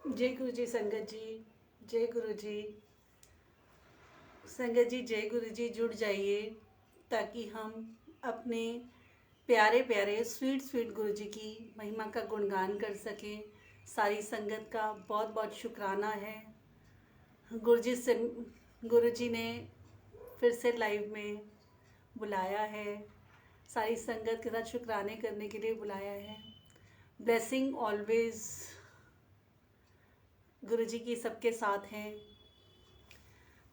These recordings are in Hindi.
जय गुरु जी संगत जी। जय गुरु जी संगत जी। जय गुरु जी, जुड़ जाइए ताकि हम अपने प्यारे प्यारे स्वीट स्वीट गुरु जी की महिमा का गुणगान कर सकें। सारी संगत का बहुत बहुत शुक्राना है। गुरु जी ने फिर से लाइव में बुलाया है, सारी संगत के साथ शुक्राने करने के लिए बुलाया है। ब्लेसिंग ऑलवेज गुरु जी की सबके साथ हैं।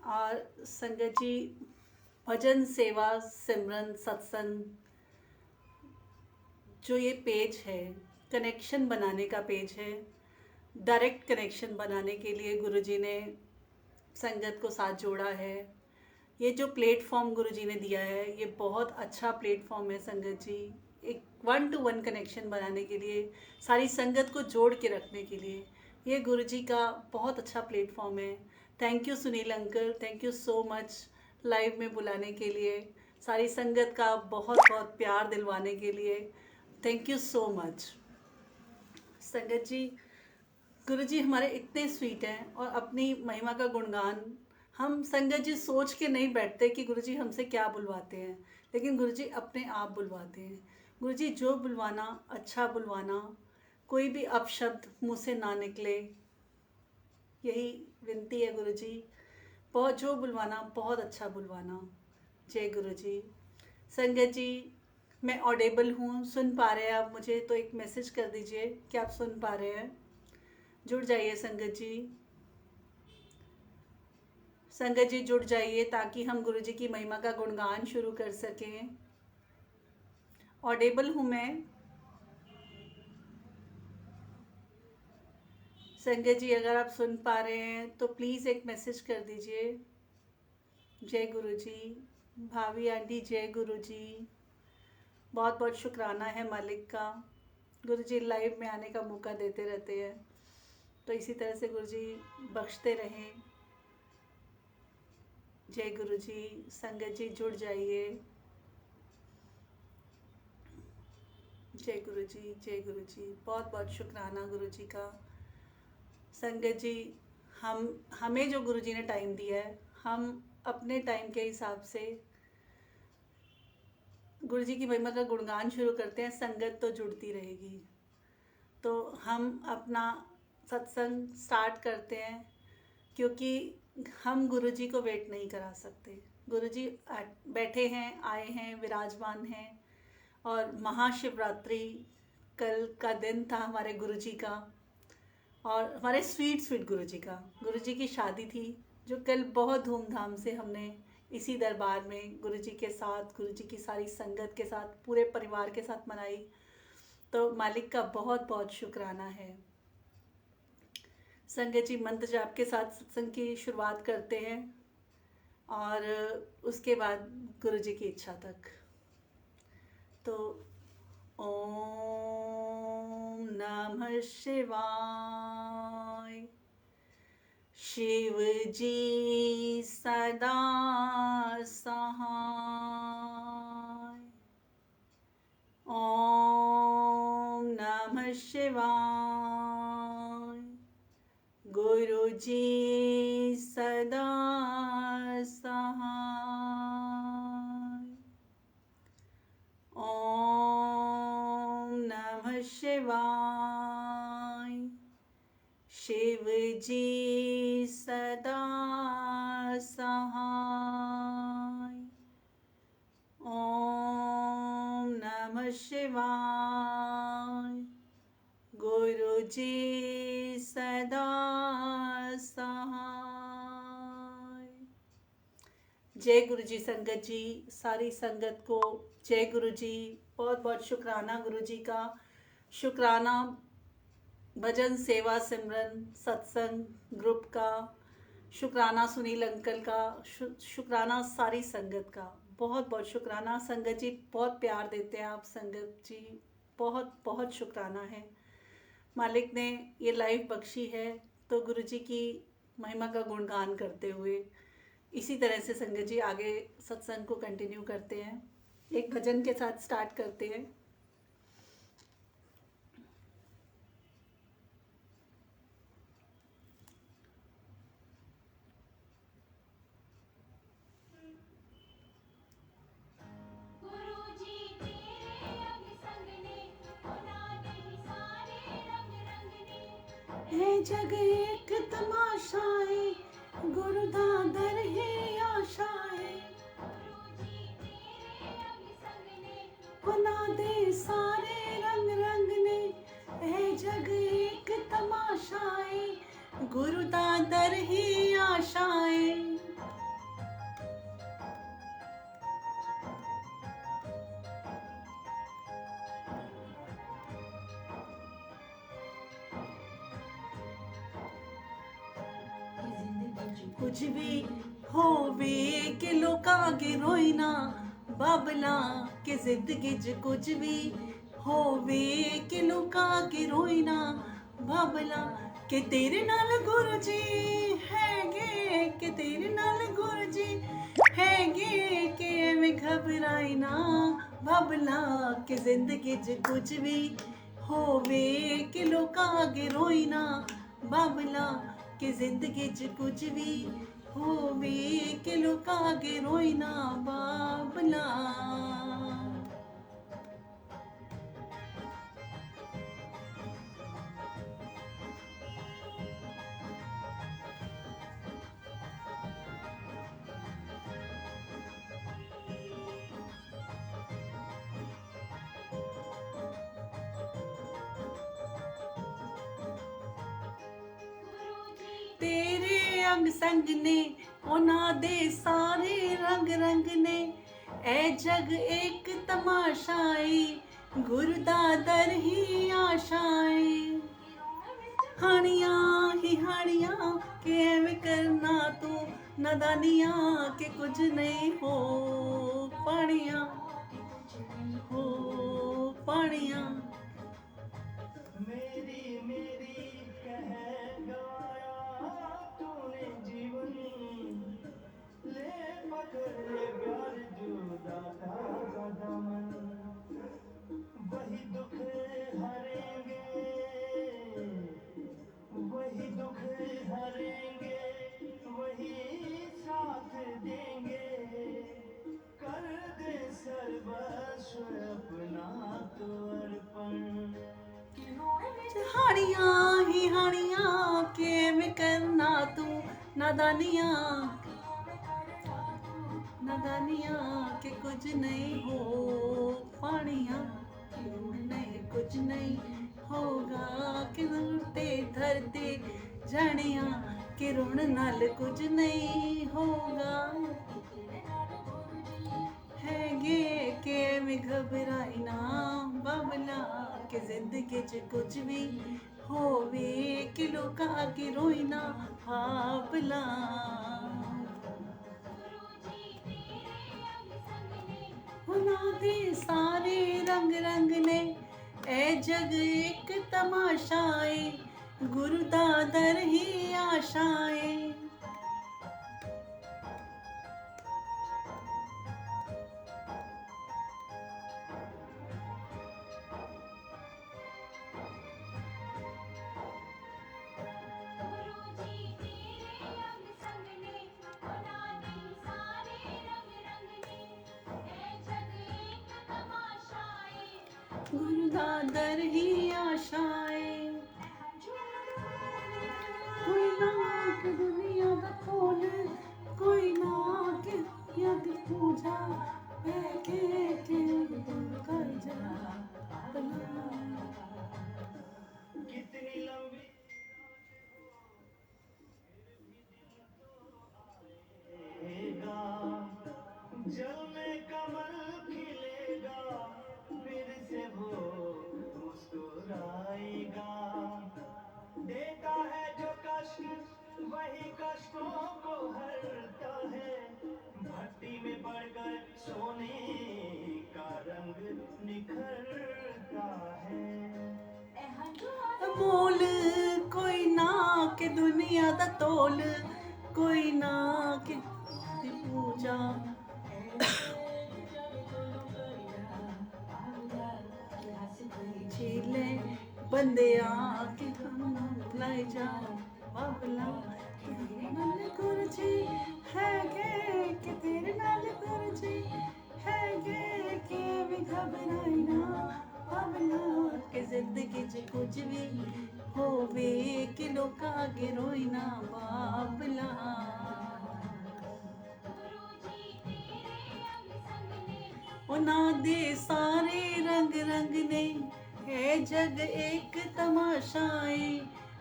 और संगत जी, भजन सेवा सिमरन सत्संग जो ये पेज है, कनेक्शन बनाने का पेज है। डायरेक्ट कनेक्शन बनाने के लिए गुरु जी ने संगत को साथ जोड़ा है। ये जो प्लेटफॉर्म गुरु जी ने दिया है, ये बहुत अच्छा प्लेटफॉर्म है संगत जी। एक 1-to-1 कनेक्शन बनाने के लिए, सारी संगत को जोड़ के रखने के लिए ये गुरु जी का बहुत अच्छा प्लेटफॉर्म है। Thank you Sunil uncle, thank you so much live में बुलाने के लिए, सारी संगत का बहुत बहुत प्यार दिलवाने के लिए। थैंक यू सो मच संगत जी। गुरु जी हमारे इतने स्वीट हैं और अपनी महिमा का गुणगान हम संगत जी सोच के नहीं बैठते कि गुरु जी हमसे क्या बुलवाते हैं, लेकिन गुरु जी अपने आप बुलवाते हैं। गुरु जी जो बुलवाना अच्छा बुलवाना, कोई भी अपशब्द मुँह से ना निकले, यही विनती है गुरु जी। बहुत जो बुलवाना बहुत अच्छा बुलवाना। जय गुरु जी संगत जी। मैं ऑडेबल हूँ, सुन पा रहे हैं आप मुझे? तो एक मैसेज कर दीजिए कि आप सुन पा रहे हैं। जुड़ जाइए संगत जी। संगत जी जुड़ जाइए ताकि हम गुरु जी की महिमा का गुणगान शुरू कर सकें। ऑडेबल हूँ मैं संगत जी, अगर आप सुन पा रहे हैं तो प्लीज़ एक मैसेज कर दीजिए। जय गुरु जी। भाभी आंटी जय गुरु जी। बहुत बहुत शुक्राना है मालिक का, गुरु जी लाइव में आने का मौका देते रहते हैं, तो इसी तरह से गुरु जी बख्शते रहें। जय गुरु जी। संगत जी जुड़ जाइए। जय गुरु जी, जय गुरु जी। बहुत बहुत शुक्राना गुरु जी का। संगत जी, हमें जो गुरु जी ने टाइम दिया है, हम अपने टाइम के हिसाब से गुरु जी की महिमा का गुणगान शुरू करते हैं। संगत तो जुड़ती रहेगी, तो हम अपना सत्संग स्टार्ट करते हैं, क्योंकि हम गुरु जी को वेट नहीं करा सकते। गुरु जी बैठे हैं, आए हैं, विराजमान हैं। और महाशिवरात्रि कल का दिन था हमारे गुरु जी का, और हमारे स्वीट स्वीट गुरु जी का। गुरु जी की शादी थी जो कल बहुत धूमधाम से हमने इसी दरबार में गुरु जी के साथ, गुरु जी की सारी संगत के साथ, पूरे परिवार के साथ मनाई। तो मालिक का बहुत बहुत शुक्राना है। संगत जी मंत्र जाप के साथ सत्संग की शुरुआत करते हैं और उसके बाद गुरु जी की इच्छा तक। तो ओम नमः शिवाय। शिव जी सदा सहाय। ओम नमः शिवाय। गुरु जी सदा सहाय। ओम नमः शिवाय। शिव जी सदा सहाय। ओम नमः शिवाय। गुरु जी सदा सहाय। जय गुरु जी संगत जी। सारी संगत को जय गुरु जी। बहुत बहुत शुक्राना गुरु जी का। शुक्राना भजन सेवा सिमरन सत्संग ग्रुप का। शुक्राना सुनील अंकल का। शुक्राना सारी संगत का। बहुत बहुत शुक्राना संगत जी, बहुत प्यार देते हैं आप संगत जी, बहुत बहुत शुक्राना है। मालिक ने ये लाइव बख्शी है, तो गुरु जी की महिमा का गुणगान करते हुए इसी तरह से संगत जी आगे सत्संग को कंटिन्यू करते हैं। एक भजन के साथ स्टार्ट करते हैं। है जग एक तमाशाए, गुरु दा दर है आशाए। बना दे सारे रंग रंग ने, है जग एक तमाशाए, गुरु दा दर ही आशाए। कुछ भी होवे के लोकां अगे रोई ना, बाबला के जिंदगी च कुछ भी होवे के लोकां अगे रोई ना, बाबला के तेरे नाल गुरु जी हैगे, के तेरे नाल गुरु जी हैगे, के एवें घबराई ना, बाबला के जिंदगी च कुछ भी होवे के लोकां अगे रोई ना, बाबला के जिंदगी च कुछ भी होवे के लोकां अगे रोई ना, बाबला। तेरे अंग संग ने उन्हां दे सारे रंग रंग ने, ए जग एक तमाशाए, गुरु दा दर ही आशाए। हानियां ही हानियां के एवें करना तू, नादानियां के कुछ नहीं हो पानियां, हो पानियां। मेरी मेरी कह गाया तूने जीवन, ले पकड़ ले प्यार जुदा था दामन, वही दुख हरेंगे, वही दुख हरेंगे, वही साथ देंगे, कर दे सर्वस्व अपना तो अर्पण। हानियां ही हानियां के में करना तू, नादानियां नादानियां के कुछ नहीं हो पानियां, नहीं कुछ नहीं होगा कि रुते धरते जानिया, कि रुण नाल कुछ नहीं होगा, हैगे के में घबराई ना, बाबला के जिंदगी च कुछ भी होवे कि लोकां अगे रोई ना, बाबला। उन्हां दे सारे रंग रंग ने, ए जग एक तमाशाए, गुरु दा दर ही आशाए। गुरु दा दर ही आशाए। कोई ना के दुनिया दा खोल, कोई ना के दुनिया दी पूजा, बैठे के दूर कर जा भला। कितनी लंबी जल में कमल खिलेगा, फिर से वो मुस्कुराएगा, देता है जो कष्ट वही कष्टों को हरता है, भट्टी में बढ़कर सोने का रंग निखरता है। मोल कोई ना के दुनिया दा तोल, कोई ना के दी पूजा, झीले बंदे आके हम लाई जा, बाबला तेरे नाल गुरु जी हैगे, कि तेरे नाल गुरु जी हैगे, कि भी घबराई ना, बाबला के जिंदगी च कुछ भी होवे कि लोग आगे रोई ना बाबला। ਉਹਨਾਂ ਦੇ ਸਾਰੇ ਰੰਗ ਰੰਗ ਨੇ ਹੈ ਜਗ ਇੱਕ ਤਮਾਸ਼ਾ ਏ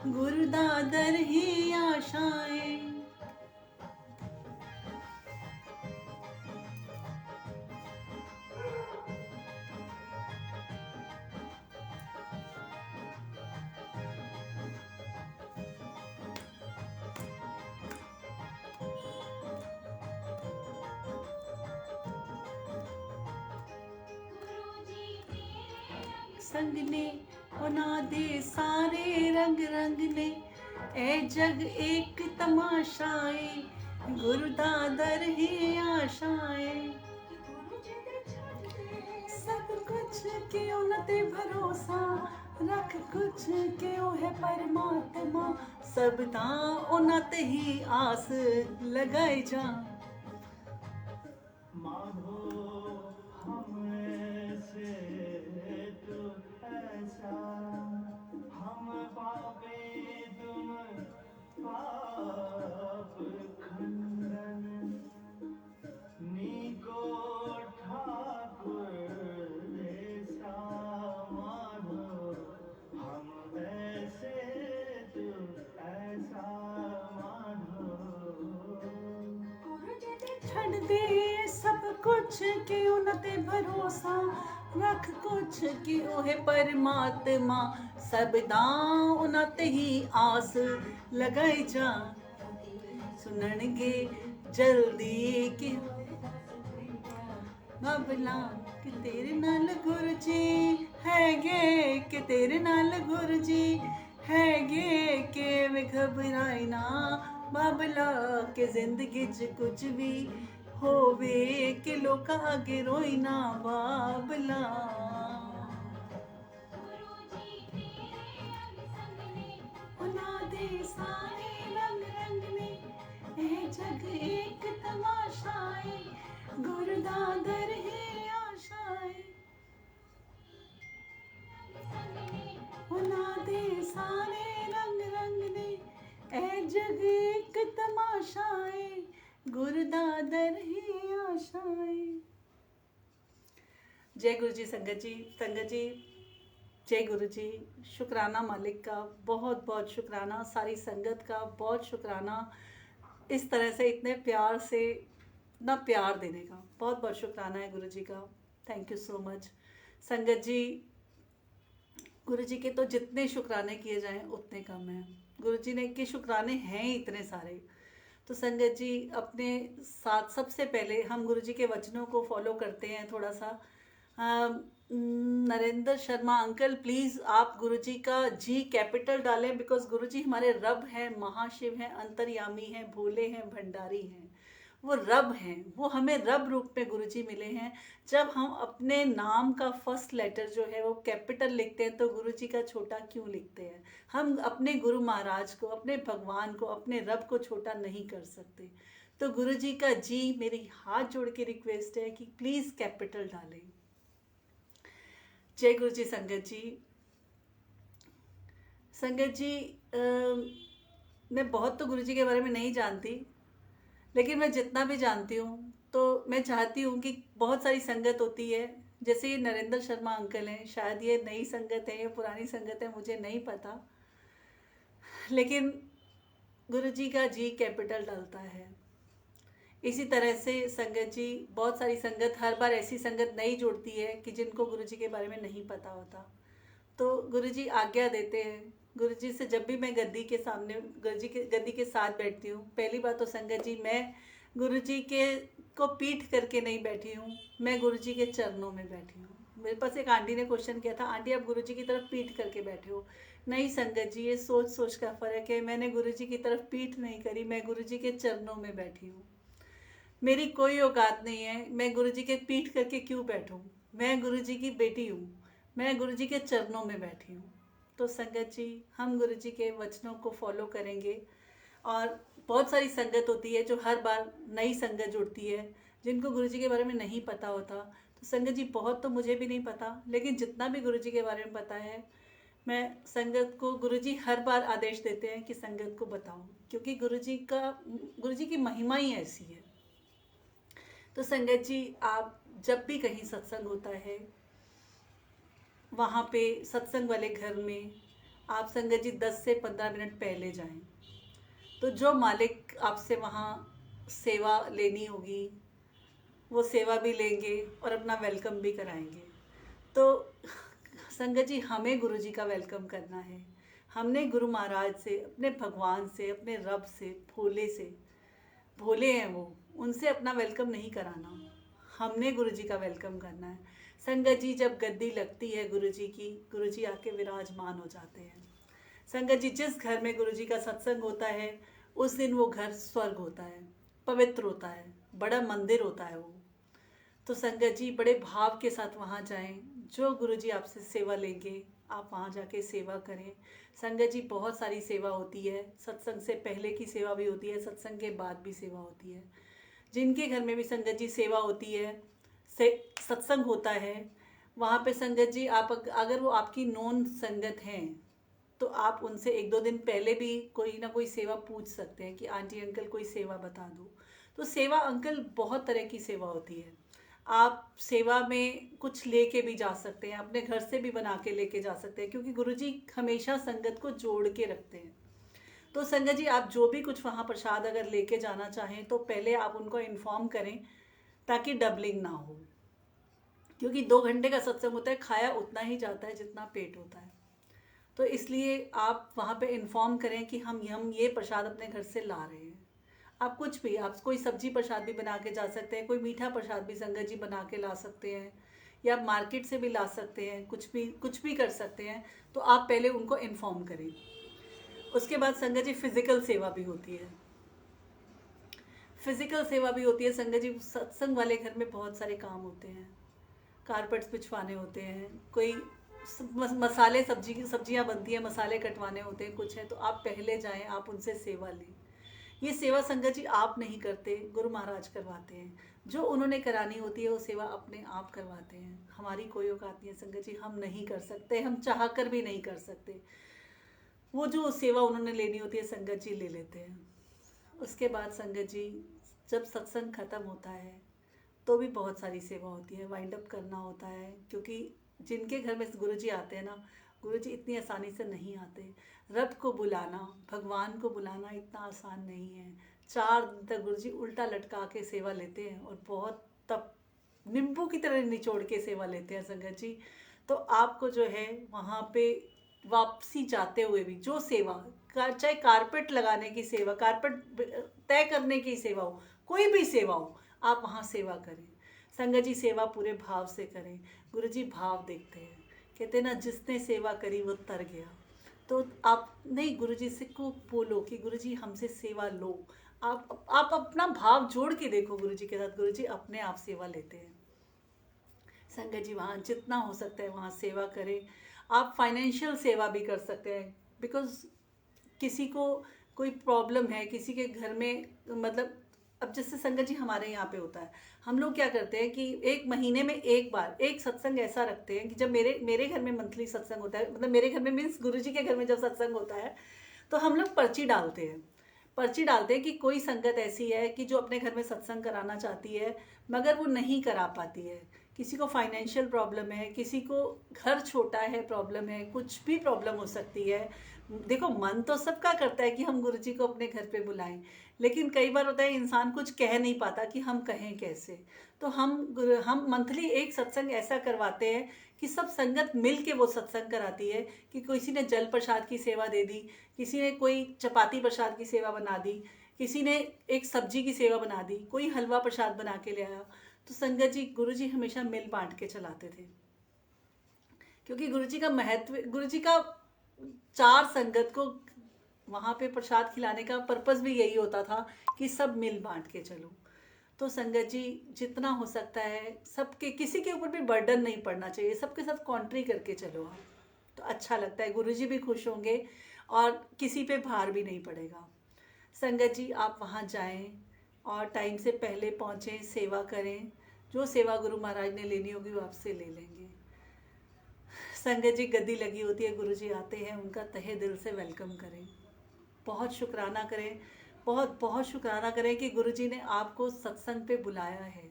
ਗੁਰੂ ਦਾ ਦਰ ਹੀ ਆਸ਼ਾ ਏ। संग ने ਉਹਨਾਂ ਦੇ ਸਾਰੇ ਰੰਗ ਰੰਗ ਨੇ ਇਹ ਜਗ ਇੱਕ ਤਮਾਸ਼ਾ ਏ ਗੁਰੂ ਦਾ ਦਰ ਹੀ ਆਸ਼ਾ ਏ। सब कुछ क्यों न ते भरोसा रख कुछ क्यों है परमात्मा सब ता ਉਹਨਾਂ ਤੇ ਹੀ आस लगाए जा। माधो हम ऐसे तो ऐसा हम पापे तुम पाप खंडन नीको ठाकुर ऐसा माधो हम ऐसे तो ऐसा माधो ਛੱਡ ਦੇ ਸਭ ਕੁਛ ਕਿਉਂ न ते भरोसा रख कुछ क्यों है परमात्मा सब दा ਉਹਨਾਂ ਤੇ ਹੀ आस लगाई जा। सुनणगे जल्दी कि बाबला कि तेरे नाल गुरु जी हैगे कि तेरे नाल गुरु जी हैगे कि वे घबराए ना बाबला के जिंदगी च कुछ भी होवे कि लोग आगे रोई ना बाबला। ਉਹਨਾਂ ਦੇ ਸਾਰੇ ਰੰਗ ਰੰਗ ਨੇ ਇਹ ਜਗ ਇੱਕ ਤਮਾਸ਼ਾ ਏ ਗੁਰੂ ਦਾ ਦਰ ਹੀ ਆਸ਼ਾ ਏ। ਉਹਨਾਂ ਦੇ ਸਾਰੇ ਰੰਗ ਰੰਗ ਨੇ ਇਹ ਜਗ ਇੱਕ ਤਮਾਸ਼ਾ ਏ ਗੁਰੂ ਦਾ ਦਰ ਹੀ ਆਸ਼ਾ ਏ। जय गुरु जी संगत जी जय गुरु जी। शुक्राना मालिक का, बहुत बहुत शुक्राना सारी संगत का, बहुत शुक्राना इस तरह से इतने प्यार से इतना प्यार देने का, बहुत बहुत शुक्राना है गुरु जी का। थैंक यू सो मच संगत जी। गुरु जी के तो जितने शुक्राने किए जाएं उतने कम हैं। गुरु जी ने के शुक्राने हैं ही इतने सारे। तो संगत जी अपने साथ सबसे पहले हम गुरु जी के वचनों को फॉलो करते हैं थोड़ा सा। नरेंद्र शर्मा अंकल प्लीज़ आप गुरुजी का जी कैपिटल डालें, बिकॉज गुरुजी हमारे रब हैं, महाशिव हैं, अंतर्यामी हैं, भोले हैं, भंडारी हैं, वो रब हैं। वो हमें रब रूप में गुरुजी मिले हैं। जब हम अपने नाम का फर्स्ट लेटर जो है वो कैपिटल लिखते हैं तो गुरुजी का छोटा क्यों लिखते हैं? हम अपने गुरु महाराज को, अपने भगवान को, अपने रब को छोटा नहीं कर सकते। तो गुरुजी का जी मेरी हाथ जोड़ के रिक्वेस्ट है कि प्लीज़ कैपिटल डालें। जय गुरु जी संगत जी। संगत जी मैं बहुत तो गुरु जी के बारे में नहीं जानती, लेकिन मैं जितना भी जानती हूँ तो मैं चाहती हूँ कि बहुत सारी संगत होती है, जैसे ये नरेंद्र शर्मा अंकल हैं, शायद ये नई संगत है या पुरानी संगत है मुझे नहीं पता, लेकिन गुरु जी का जी कैपिटल डलता है। इसी तरह से संगत जी बहुत सारी संगत, हर बार ऐसी संगत नहीं जुड़ती है कि जिनको गुरुजी के बारे में नहीं पता होता। तो गुरुजी आज्ञा देते हैं। गुरुजी से जब भी मैं गद्दी के सामने, गुरुजी के गद्दी के साथ बैठती हूँ, पहली बात तो संगत जी मैं गुरुजी के को पीठ करके नहीं बैठी हूँ, मैं गुरुजी के चरणों में बैठी हूँ। मेरे पास एक आंटी ने क्वेश्चन किया था, आंटी आप गुरुजी की तरफ पीठ करके बैठे हो। नहीं संगत जी, ये सोच सोच का फ़र्क है। मैंने गुरुजी की तरफ पीठ नहीं करी, मैं गुरुजी के चरणों में बैठी हूँ। मेरी कोई औकात नहीं है, मैं गुरुजी के पीठ करके क्यों बैठूं? मैं गुरुजी की बेटी हूँ, मैं गुरुजी के चरणों में बैठी हूँ। तो संगत जी हम गुरुजी के वचनों को फॉलो करेंगे। और बहुत सारी संगत होती है जो हर बार नई संगत जुड़ती है, जिनको गुरुजी के बारे में नहीं पता होता, तो संगत जी बहुत तो मुझे भी नहीं पता, लेकिन जितना भी गुरुजी के बारे में पता है, मैं संगत को, गुरुजी हर बार आदेश देते हैं कि संगत को बताओ, क्योंकि गुरुजी की महिमा ही ऐसी है। तो संगत जी, आप जब भी कहीं सत्संग होता है, वहाँ पे सत्संग वाले घर में आप संगत जी 10 से 15 मिनट पहले जाएं। तो जो मालिक आपसे वहाँ सेवा लेनी होगी, वो सेवा भी लेंगे और अपना वेलकम भी कराएंगे। तो संगत जी, हमें गुरु जी का वेलकम करना है। हमने गुरु महाराज से, अपने भगवान से, अपने रब से, भोले हैं वो, उनसे अपना वेलकम नहीं कराना, हमने गुरु जी का वेलकम करना है। संगत जी, जब गद्दी लगती है गुरु जी की, गुरु जी आके विराजमान हो जाते हैं। संगत जी, जिस घर में गुरु जी का सत्संग होता है, उस दिन वो घर स्वर्ग होता है, पवित्र होता है, बड़ा मंदिर होता है वो। तो संगत जी, बड़े भाव के साथ वहाँ जाएं। जो गुरु जी आपसे सेवा लेंगे, आप वहाँ जाके सेवा करें। संगत जी, बहुत सारी सेवा होती है, सत्संग से पहले की सेवा भी होती है, सत्संग के बाद भी सेवा होती है। जिनके घर में भी संगत जी सेवा होती है, सत्संग होता है, वहाँ पे संगत जी, आप अगर वो आपकी नॉन संगत हैं, तो आप उनसे 1-2 दिन पहले भी कोई ना कोई सेवा पूछ सकते हैं कि आंटी अंकल कोई सेवा बता दो। तो सेवा अंकल, बहुत तरह की सेवा होती है। आप सेवा में कुछ लेके भी जा सकते हैं, अपने घर से भी बना के लेके जा सकते हैं, क्योंकि गुरुजी हमेशा संगत को जोड़ के रखते हैं। तो संगत जी, आप जो भी कुछ वहाँ प्रसाद अगर लेके जाना चाहें, तो पहले आप उनको इन्फॉर्म करें, ताकि डबलिंग ना हो, क्योंकि 2 घंटे का सत्संग होता है, खाया उतना ही जाता है जितना पेट होता है। तो इसलिए आप वहाँ पे इन्फॉर्म करें कि हम ये प्रसाद अपने घर से ला रहे हैं। आप कुछ भी, आप कोई सब्जी प्रसाद भी बना के जा सकते हैं, कोई मीठा प्रसाद भी संगत जी बना के ला सकते हैं, या आप मार्केट से भी ला सकते हैं, कुछ भी कर सकते हैं। तो आप पहले उनको इन्फॉर्म करें। उसके बाद संगत जी, फिजिकल सेवा भी होती है। संगत जी, सत्संग वाले घर में बहुत सारे काम होते हैं। कारपेट्स बिछवाने होते हैं, कोई मसाले, सब्जियां बनती हैं, मसाले कटवाने होते हैं, कुछ है, तो आप पहले जाएं, आप उनसे सेवा लें। ये सेवा संगत जी आप नहीं करते, गुरु महाराज करवाते हैं। जो उन्होंने करानी होती है वो सेवा अपने आप करवाते हैं। हमारी कोई औकात नहीं है संगत जी, हम नहीं कर सकते, हम चाह कर भी नहीं कर सकते। वो जो सेवा उन्होंने लेनी होती है संगत जी ले लेते हैं। उसके बाद संगत जी, जब सत्संग खत्म होता है, तो भी बहुत सारी सेवा होती है, वाइंड अप करना होता है, क्योंकि जिनके घर में गुरुजी आते हैं ना, गुरुजी इतनी आसानी से नहीं आते। रब को बुलाना, भगवान को बुलाना इतना आसान नहीं है। 4 दिन तक गुरुजी उल्टा लटका के सेवा लेते हैं, और बहुत तब नींबू की तरह निचोड़ के सेवा लेते हैं संगत जी। तो आपको जो है वहाँ पे वापसी जाते हुए भी जो सेवा, चाहे कारपेट लगाने की सेवा, कारपेट तय करने की सेवा हो, कोई भी सेवा हो, आप वहाँ सेवा करें। संगत जी, सेवा पूरे भाव से करें। गुरुजी भाव देखते हैं, कहते हैं ना, जिसने सेवा करी वो तर गया। तो आप नहीं, गुरुजी से को बोलो कि गुरुजी हमसे सेवा लो। आप अपना भाव जोड़ के देखो गुरुजी के साथ, गुरुजी अपने आप सेवा लेते हैं। संगत जी, वहाँ जितना हो सकता है वहाँ सेवा करें। आप फाइनेंशियल सेवा भी कर सकते हैं, बिकॉज किसी को कोई प्रॉब्लम है, किसी के घर में, मतलब अब जैसे संगत जी हमारे यहाँ पे होता है, हम लोग क्या करते हैं कि 1 महीने में एक बार एक सत्संग ऐसा रखते हैं कि जब मेरे घर में मंथली सत्संग होता है, मतलब मेरे घर में मीन्स गुरुजी के घर में जब सत्संग होता है, तो हम लोग पर्ची डालते हैं कि कोई संगत ऐसी है कि जो अपने घर में सत्संग कराना चाहती है, मगर वो नहीं करा पाती है। किसी को फाइनेंशियल प्रॉब्लम है, किसी को घर छोटा है, प्रॉब्लम है, कुछ भी प्रॉब्लम हो सकती है। देखो, मन तो सबका करता है कि हम गुरुजी को अपने घर पे बुलाएं, लेकिन कई बार होता है इंसान कुछ कह नहीं पाता कि हम कहें कैसे। तो हम मंथली एक सत्संग ऐसा करवाते हैं कि सब संगत मिल के वो सत्संग कराती है, कि किसी ने जल प्रसाद की सेवा दे दी, किसी ने कोई चपाती प्रसाद की सेवा बना दी, किसी ने एक सब्जी की सेवा बना दी, कोई हलवा प्रसाद बना के ले आया। तो संगत जी, गुरुजी हमेशा मिल बांट के चलाते थे, क्योंकि गुरुजी का महत्व, गुरुजी का 4 संगत को वहाँ पे प्रसाद खिलाने का पर्पस भी यही होता था कि सब मिल बांट के चलो। तो संगत जी, जितना हो सकता है सबके, किसी के ऊपर भी बर्डन नहीं पड़ना चाहिए, सबके साथ कॉन्ट्री करके चलो आप, तो अच्छा लगता है, गुरुजी भी खुश होंगे और किसी पे भार भी नहीं पड़ेगा। संगत जी, आप वहाँ जाएं और टाइम से पहले पहुँचें, सेवा करें। जो सेवा गुरु महाराज ने लेनी होगी वो आपसे ले लेंगे। संगत जी गद्दी लगी होती है, गुरु जी आते हैं, उनका तहे दिल से वेलकम करें, बहुत शुक्राना करें, बहुत बहुत शुक्राना करें कि गुरु जी ने आपको सत्संग पे बुलाया है।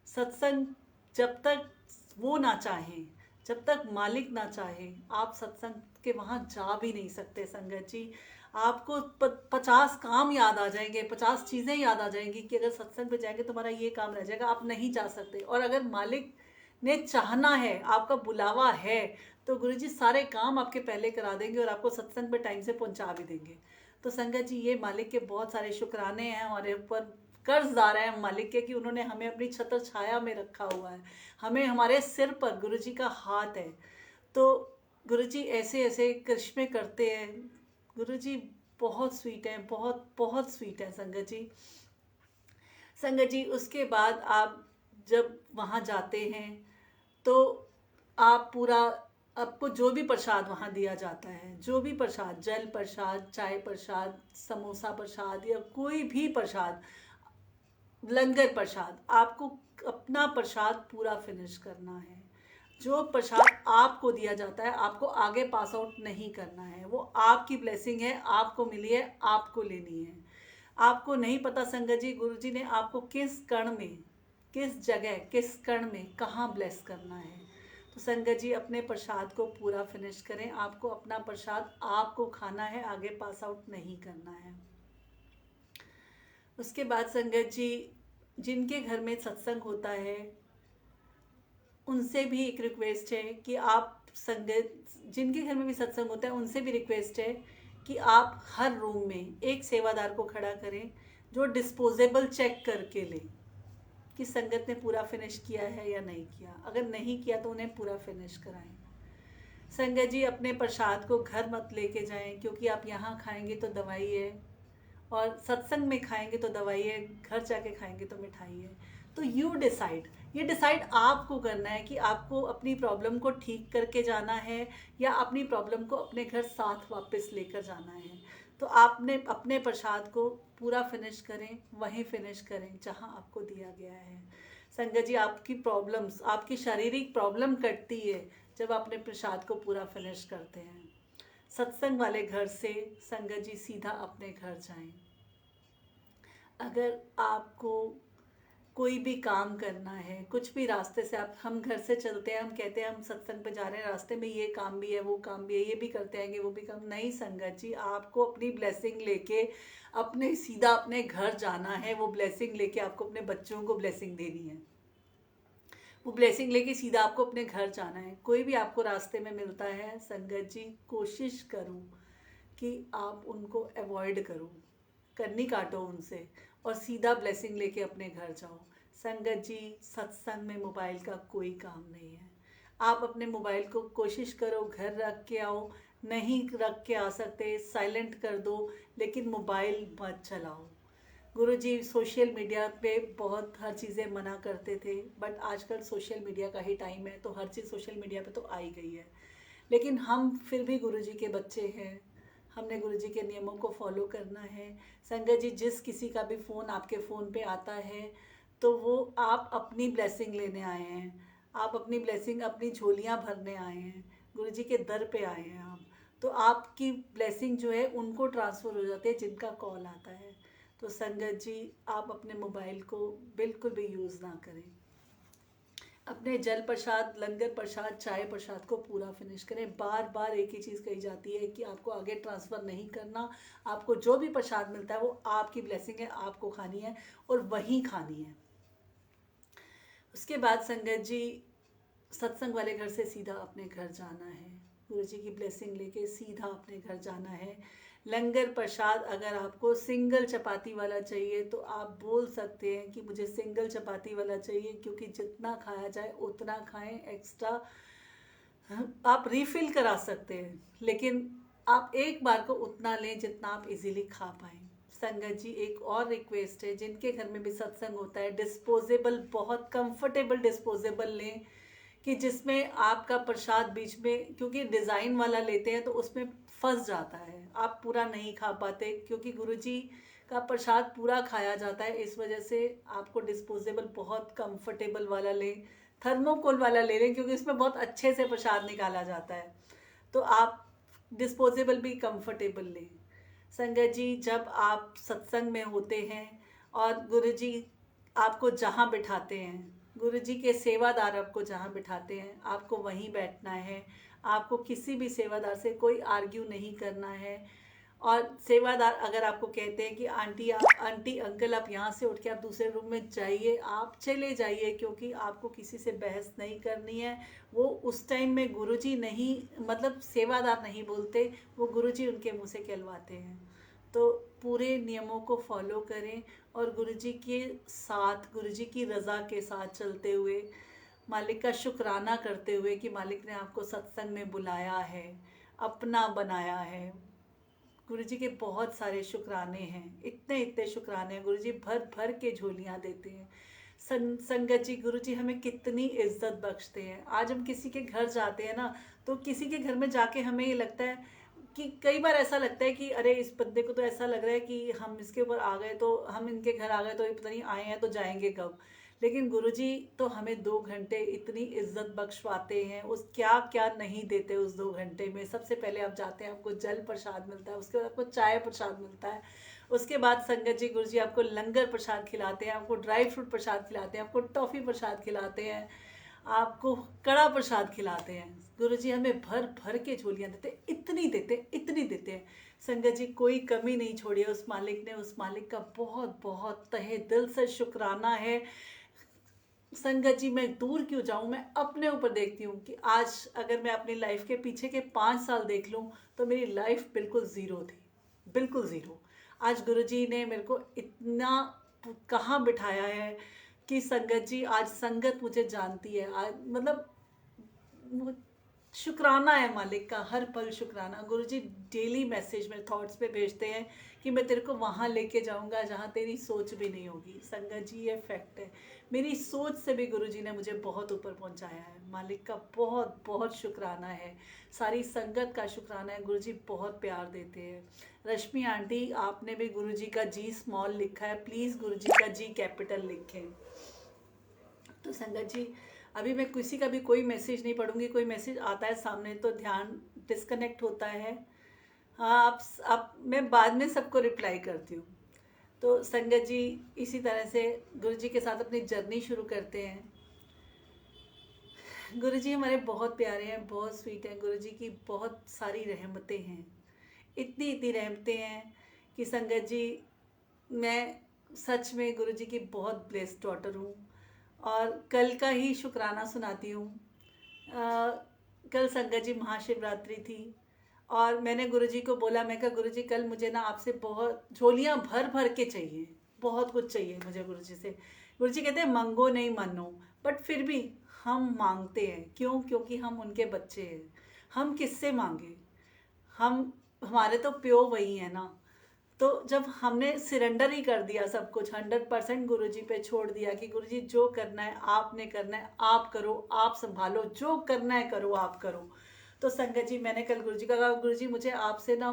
सत्संग जब तक वो ना चाहें, जब तक मालिक ना चाहे, आप सत्संग के वहाँ जा भी नहीं सकते। संगत जी आपको 50 काम याद आ जाएंगे, 50 चीज़ें याद आ जाएंगी कि अगर सत्संग पे जाएंगे तुम्हारा ये काम रह जाएगा, आप नहीं जा सकते। और अगर मालिक ने चाहना है, आपका बुलावा है, तो गुरुजी सारे काम आपके पहले करा देंगे और आपको सत्संग पे टाइम से पहुंचा भी देंगे। तो संगत जी ये मालिक के बहुत सारे शुक्राने हैं, हमारे ऊपर कर्जदार हैं मालिक के कि उन्होंने हमें अपनी छत्र छाया में रखा हुआ है, हमें हमारे सिर पर गुरुजी का हाथ है। तो गुरुजी ऐसे ऐसे करिश्मे करते हैं, गुरुजी बहुत स्वीट हैं, बहुत बहुत स्वीट हैं संगत जी। संगत जी उसके बाद आप जब वहाँ जाते हैं तो आप पूरा, आपको जो भी प्रसाद वहाँ दिया जाता है, जो भी प्रसाद, जल प्रसाद, चाय प्रसाद, समोसा प्रसाद या कोई भी प्रसाद, लंगर प्रसाद, आपको अपना प्रसाद पूरा फिनिश करना है। जो प्रसाद आपको दिया जाता है आपको आगे पास आउट नहीं करना है, वो आपकी ब्लेसिंग है, आपको मिली है, आपको लेनी है। आपको नहीं पता संगत जी गुरुजी ने आपको किस कण में, किस जगह, किस कण में कहाँ ब्लेस करना है। तो संगत जी अपने प्रसाद को पूरा फिनिश करें, आपको अपना प्रसाद आपको खाना है, आगे पास आउट नहीं करना है। उसके बाद संगत जी जिनके घर में सत्संग होता है उनसे भी एक रिक्वेस्ट है कि आप संगत, जिनके घर में भी सत्संग होता है उनसे भी रिक्वेस्ट है कि आप हर रूम में एक सेवादार को खड़ा करें जो डिस्पोजेबल चेक करके ले कि संगत ने पूरा फिनिश किया है या नहीं किया। अगर नहीं किया तो उन्हें पूरा फिनिश कराएं। संगत जी अपने प्रसाद को घर मत लेके जाएं, क्योंकि आप यहाँ खाएंगे तो दवाई है और सत्संग में खाएंगे तो दवाई है, घर जाके खाएंगे तो मिठाई है। तो यू डिसाइड, ये डिसाइड आपको करना है कि आपको अपनी प्रॉब्लम को ठीक करके जाना है या अपनी प्रॉब्लम को अपने घर साथ वापस लेकर जाना है। तो आपने अपने प्रसाद को पूरा फिनिश करें, वहीं फिनिश करें जहां आपको दिया गया है। संगत जी आपकी प्रॉब्लम्स, आपकी शारीरिक प्रॉब्लम कटती है जब अपने प्रसाद को पूरा फिनिश करते हैं। सत्संग वाले घर से संगत जी सीधा अपने घर जाएं। अगर आपको कोई भी काम करना है, कुछ भी रास्ते से आप, हम घर से चलते हैं, हम कहते हैं हम सत्संग पे जा रहे हैं, रास्ते में ये काम भी है, वो काम भी है, ये भी करते आएंगे, वो भी काम नहीं। संगत जी आपको अपनी ब्लेसिंग लेके अपने सीधा अपने घर जाना है। वो ब्लेसिंग लेके आपको अपने बच्चों को ब्लेसिंग देनी है, वो ब्लेसिंग लेके सीधा आपको अपने घर जाना है। कोई भी आपको रास्ते में मिलता है संगत जी कोशिश करो कि आप उनको अवॉइड करो, करनी काटो उनसे और सीधा ब्लेसिंग लेके अपने घर जाओ। संगत जी सत्संग में मोबाइल का कोई काम नहीं है। आप अपने मोबाइल को कोशिश करो घर रख के आओ, नहीं रख के आ सकते साइलेंट कर दो, लेकिन मोबाइल मत चलाओ। गुरुजी सोशल मीडिया पे बहुत हर चीज़ें मना करते थे, बट आजकल सोशल मीडिया का ही टाइम है तो हर चीज़ सोशल मीडिया पे तो आ ही गई है। लेकिन हम फिर भी गुरुजी के बच्चे हैं, हमने गुरुजी के नियमों को फॉलो करना है। संगत जी जिस किसी का भी फ़ोन आपके फ़ोन पे आता है तो वो आप अपनी ब्लेसिंग लेने आए हैं, आप अपनी ब्लेसिंग, अपनी झोलियाँ भरने आए हैं, गुरुजी के दर पे आए हैं आप। तो आपकी ब्लेसिंग जो है उनको ट्रांसफ़र हो जाती है जिनका कॉल आता है। तो संगत जी आप अपने मोबाइल को बिल्कुल भी यूज़ ना करें। अपने जल प्रसाद, लंगर प्रसाद, चाय प्रसाद को पूरा फिनिश करें। बार बार एक ही चीज़ कही जाती है कि आपको आगे ट्रांसफ़र नहीं करना, आपको जो भी प्रसाद मिलता है वो आपकी ब्लेसिंग है, आपको खानी है और वहीं खानी है। उसके बाद संगत जी सत्संग वाले घर से सीधा अपने घर जाना है, गुरु जी की ब्लेसिंग लेके सीधा अपने घर जाना है। लंगर प्रसाद अगर आपको सिंगल चपाती वाला चाहिए तो आप बोल सकते हैं कि मुझे सिंगल चपाती वाला चाहिए, क्योंकि जितना खाया जाए उतना खाएं, एक्स्ट्रा आप रिफ़िल करा सकते हैं, लेकिन आप एक बार को उतना लें जितना आप इजीली खा पाएँ। संगत जी एक और रिक्वेस्ट है, जिनके घर में भी सत्संग होता है डिस्पोजेबल, बहुत कंफर्टेबल डिस्पोजेबल लें कि जिसमें आपका प्रसाद बीच में, क्योंकि डिज़ाइन वाला लेते हैं तो उसमें फंस जाता है, आप पूरा नहीं खा पाते, क्योंकि गुरुजी का प्रसाद पूरा खाया जाता है। इस वजह से आपको डिस्पोजेबल बहुत कंफर्टेबल वाला लें, थर्मोकोल वाला ले लें, क्योंकि इसमें बहुत अच्छे से प्रसाद निकाला जाता है। तो आप डिस्पोजेबल भी कंफर्टेबल लें। संगत जी, जब आप सत्संग में होते हैं और गुरुजी आपको जहाँ बिठाते हैं, गुरुजी के सेवादार आपको जहाँ बिठाते हैं, आपको वहीं बैठना है। आपको किसी भी सेवादार से कोई आर्ग्यू नहीं करना है। और सेवादार अगर आपको कहते हैं कि आंटी अंकल आप यहाँ से उठ के आप दूसरे रूम में जाइए, आप चले जाइए, क्योंकि आपको किसी से बहस नहीं करनी है। वो उस टाइम में गुरुजी नहीं, मतलब सेवादार नहीं बोलते, वो गुरुजी उनके मुंह से कहलवाते हैं। तो पूरे नियमों को फॉलो करें और गुरुजी के साथ, गुरुजी की रज़ा के साथ चलते हुए, मालिक का शुक्राना करते हुए कि मालिक ने आपको सत्संग में बुलाया है, अपना बनाया है। गुरुजी के बहुत सारे शुक्राने हैं, इतने इतने शुक्राने हैं। गुरुजी भर भर के झोलियाँ देते हैं। संगत जी, गुरुजी हमें कितनी इज्जत बख्शते हैं। आज हम किसी के घर जाते हैं ना, तो किसी के घर में जाके हमें ये लगता है कि कई बार ऐसा लगता है कि अरे इस बंदे को तो ऐसा लग रहा है कि हम इसके ऊपर आ गए, तो हम इनके घर आ गए तो ये पता नहीं आए हैं तो जाएंगे कब। लेकिन गुरुजी तो हमें 2 घंटे इतनी इज्जत बख्शवाते हैं, उस क्या क्या नहीं देते उस 2 घंटे में। सबसे पहले आप जाते हैं, आपको जल प्रसाद मिलता है, उसके बाद आपको चाय प्रसाद मिलता है, उसके बाद संगत जी गुरुजी आपको लंगर प्रसाद खिलाते हैं, आपको ड्राई फ्रूट प्रसाद खिलाते हैं, आपको टॉफ़ी प्रसाद खिलाते हैं, आपको कड़ा प्रसाद खिलाते हैं। गुरुजी हमें भर भर के झोलियाँ देते हैं, इतनी देते हैं। संगत जी, कोई कमी नहीं छोड़ी है उस मालिक ने। उस मालिक का बहुत बहुत तहे दिल से शुक्राना है। संगत जी, मैं दूर क्यों जाऊं, मैं अपने ऊपर देखती हूँ कि आज अगर मैं अपनी लाइफ के पीछे के 5 साल देख लूँ तो मेरी लाइफ बिल्कुल ज़ीरो थी, बिल्कुल ज़ीरो। आज गुरुजी ने मेरे को इतना कहाँ बिठाया है कि संगत जी, आज संगत मुझे जानती है। आज मतलब शुक्राना है मालिक का, हर पल शुक्राना। गुरुजी डेली मैसेज में थॉट्स पे भेजते हैं कि मैं तेरे को वहाँ लेके जाऊँगा जहाँ तेरी सोच भी नहीं होगी। संगत जी, ये फैक्ट है। मेरी सोच से भी गुरुजी ने मुझे बहुत ऊपर पहुँचाया है। मालिक का बहुत बहुत शुक्राना है, सारी संगत का शुक्राना है। गुरुजी बहुत प्यार देते हैं। रश्मि आंटी, आपने भी गुरुजी का जी स्मॉल लिखा है, प्लीज़ गुरुजी का जी कैपिटल लिखें। तो संगत जी, अभी मैं किसी का भी कोई मैसेज नहीं पढ़ूंगी। कोई मैसेज आता है सामने तो ध्यान डिस्कनेक्ट होता है। हाँ, आप मैं बाद में सबको रिप्लाई करती हूँ। तो संगत जी, इसी तरह से गुरुजी के साथ अपनी जर्नी शुरू करते हैं। गुरुजी हमारे बहुत प्यारे हैं, बहुत स्वीट हैं। गुरुजी की बहुत सारी रहमतें हैं, इतनी इतनी रहमतें हैं कि संगत जी, मैं सच में गुरुजी की बहुत ब्लेस्ड डॉटर हूँ। और कल का ही शुक्राना सुनाती हूँ। कल संगत जी महाशिवरात्रि थी और मैंने गुरुजी को बोला, मैं कहा गुरुजी कल मुझे ना आपसे बहुत झोलियाँ भर भर के चाहिए, बहुत कुछ चाहिए मुझे गुरुजी से। गुरुजी कहते हैं मंगो नहीं मानो, बट फिर भी हम मांगते हैं। क्यों? क्योंकि हम उनके बच्चे हैं। हम किससे मांगे? हमारे तो प्यो वही है ना। तो जब हमने सिरेंडर ही कर दिया सब कुछ, 100% गुरुजी पे छोड़ दिया कि गुरुजी जो करना है आपने करना है, आप करो, आप संभालो, जो करना है करो, आप करो। तो संगत जी, मैंने कल गुरुजी का कहा, गुरुजी मुझे आपसे ना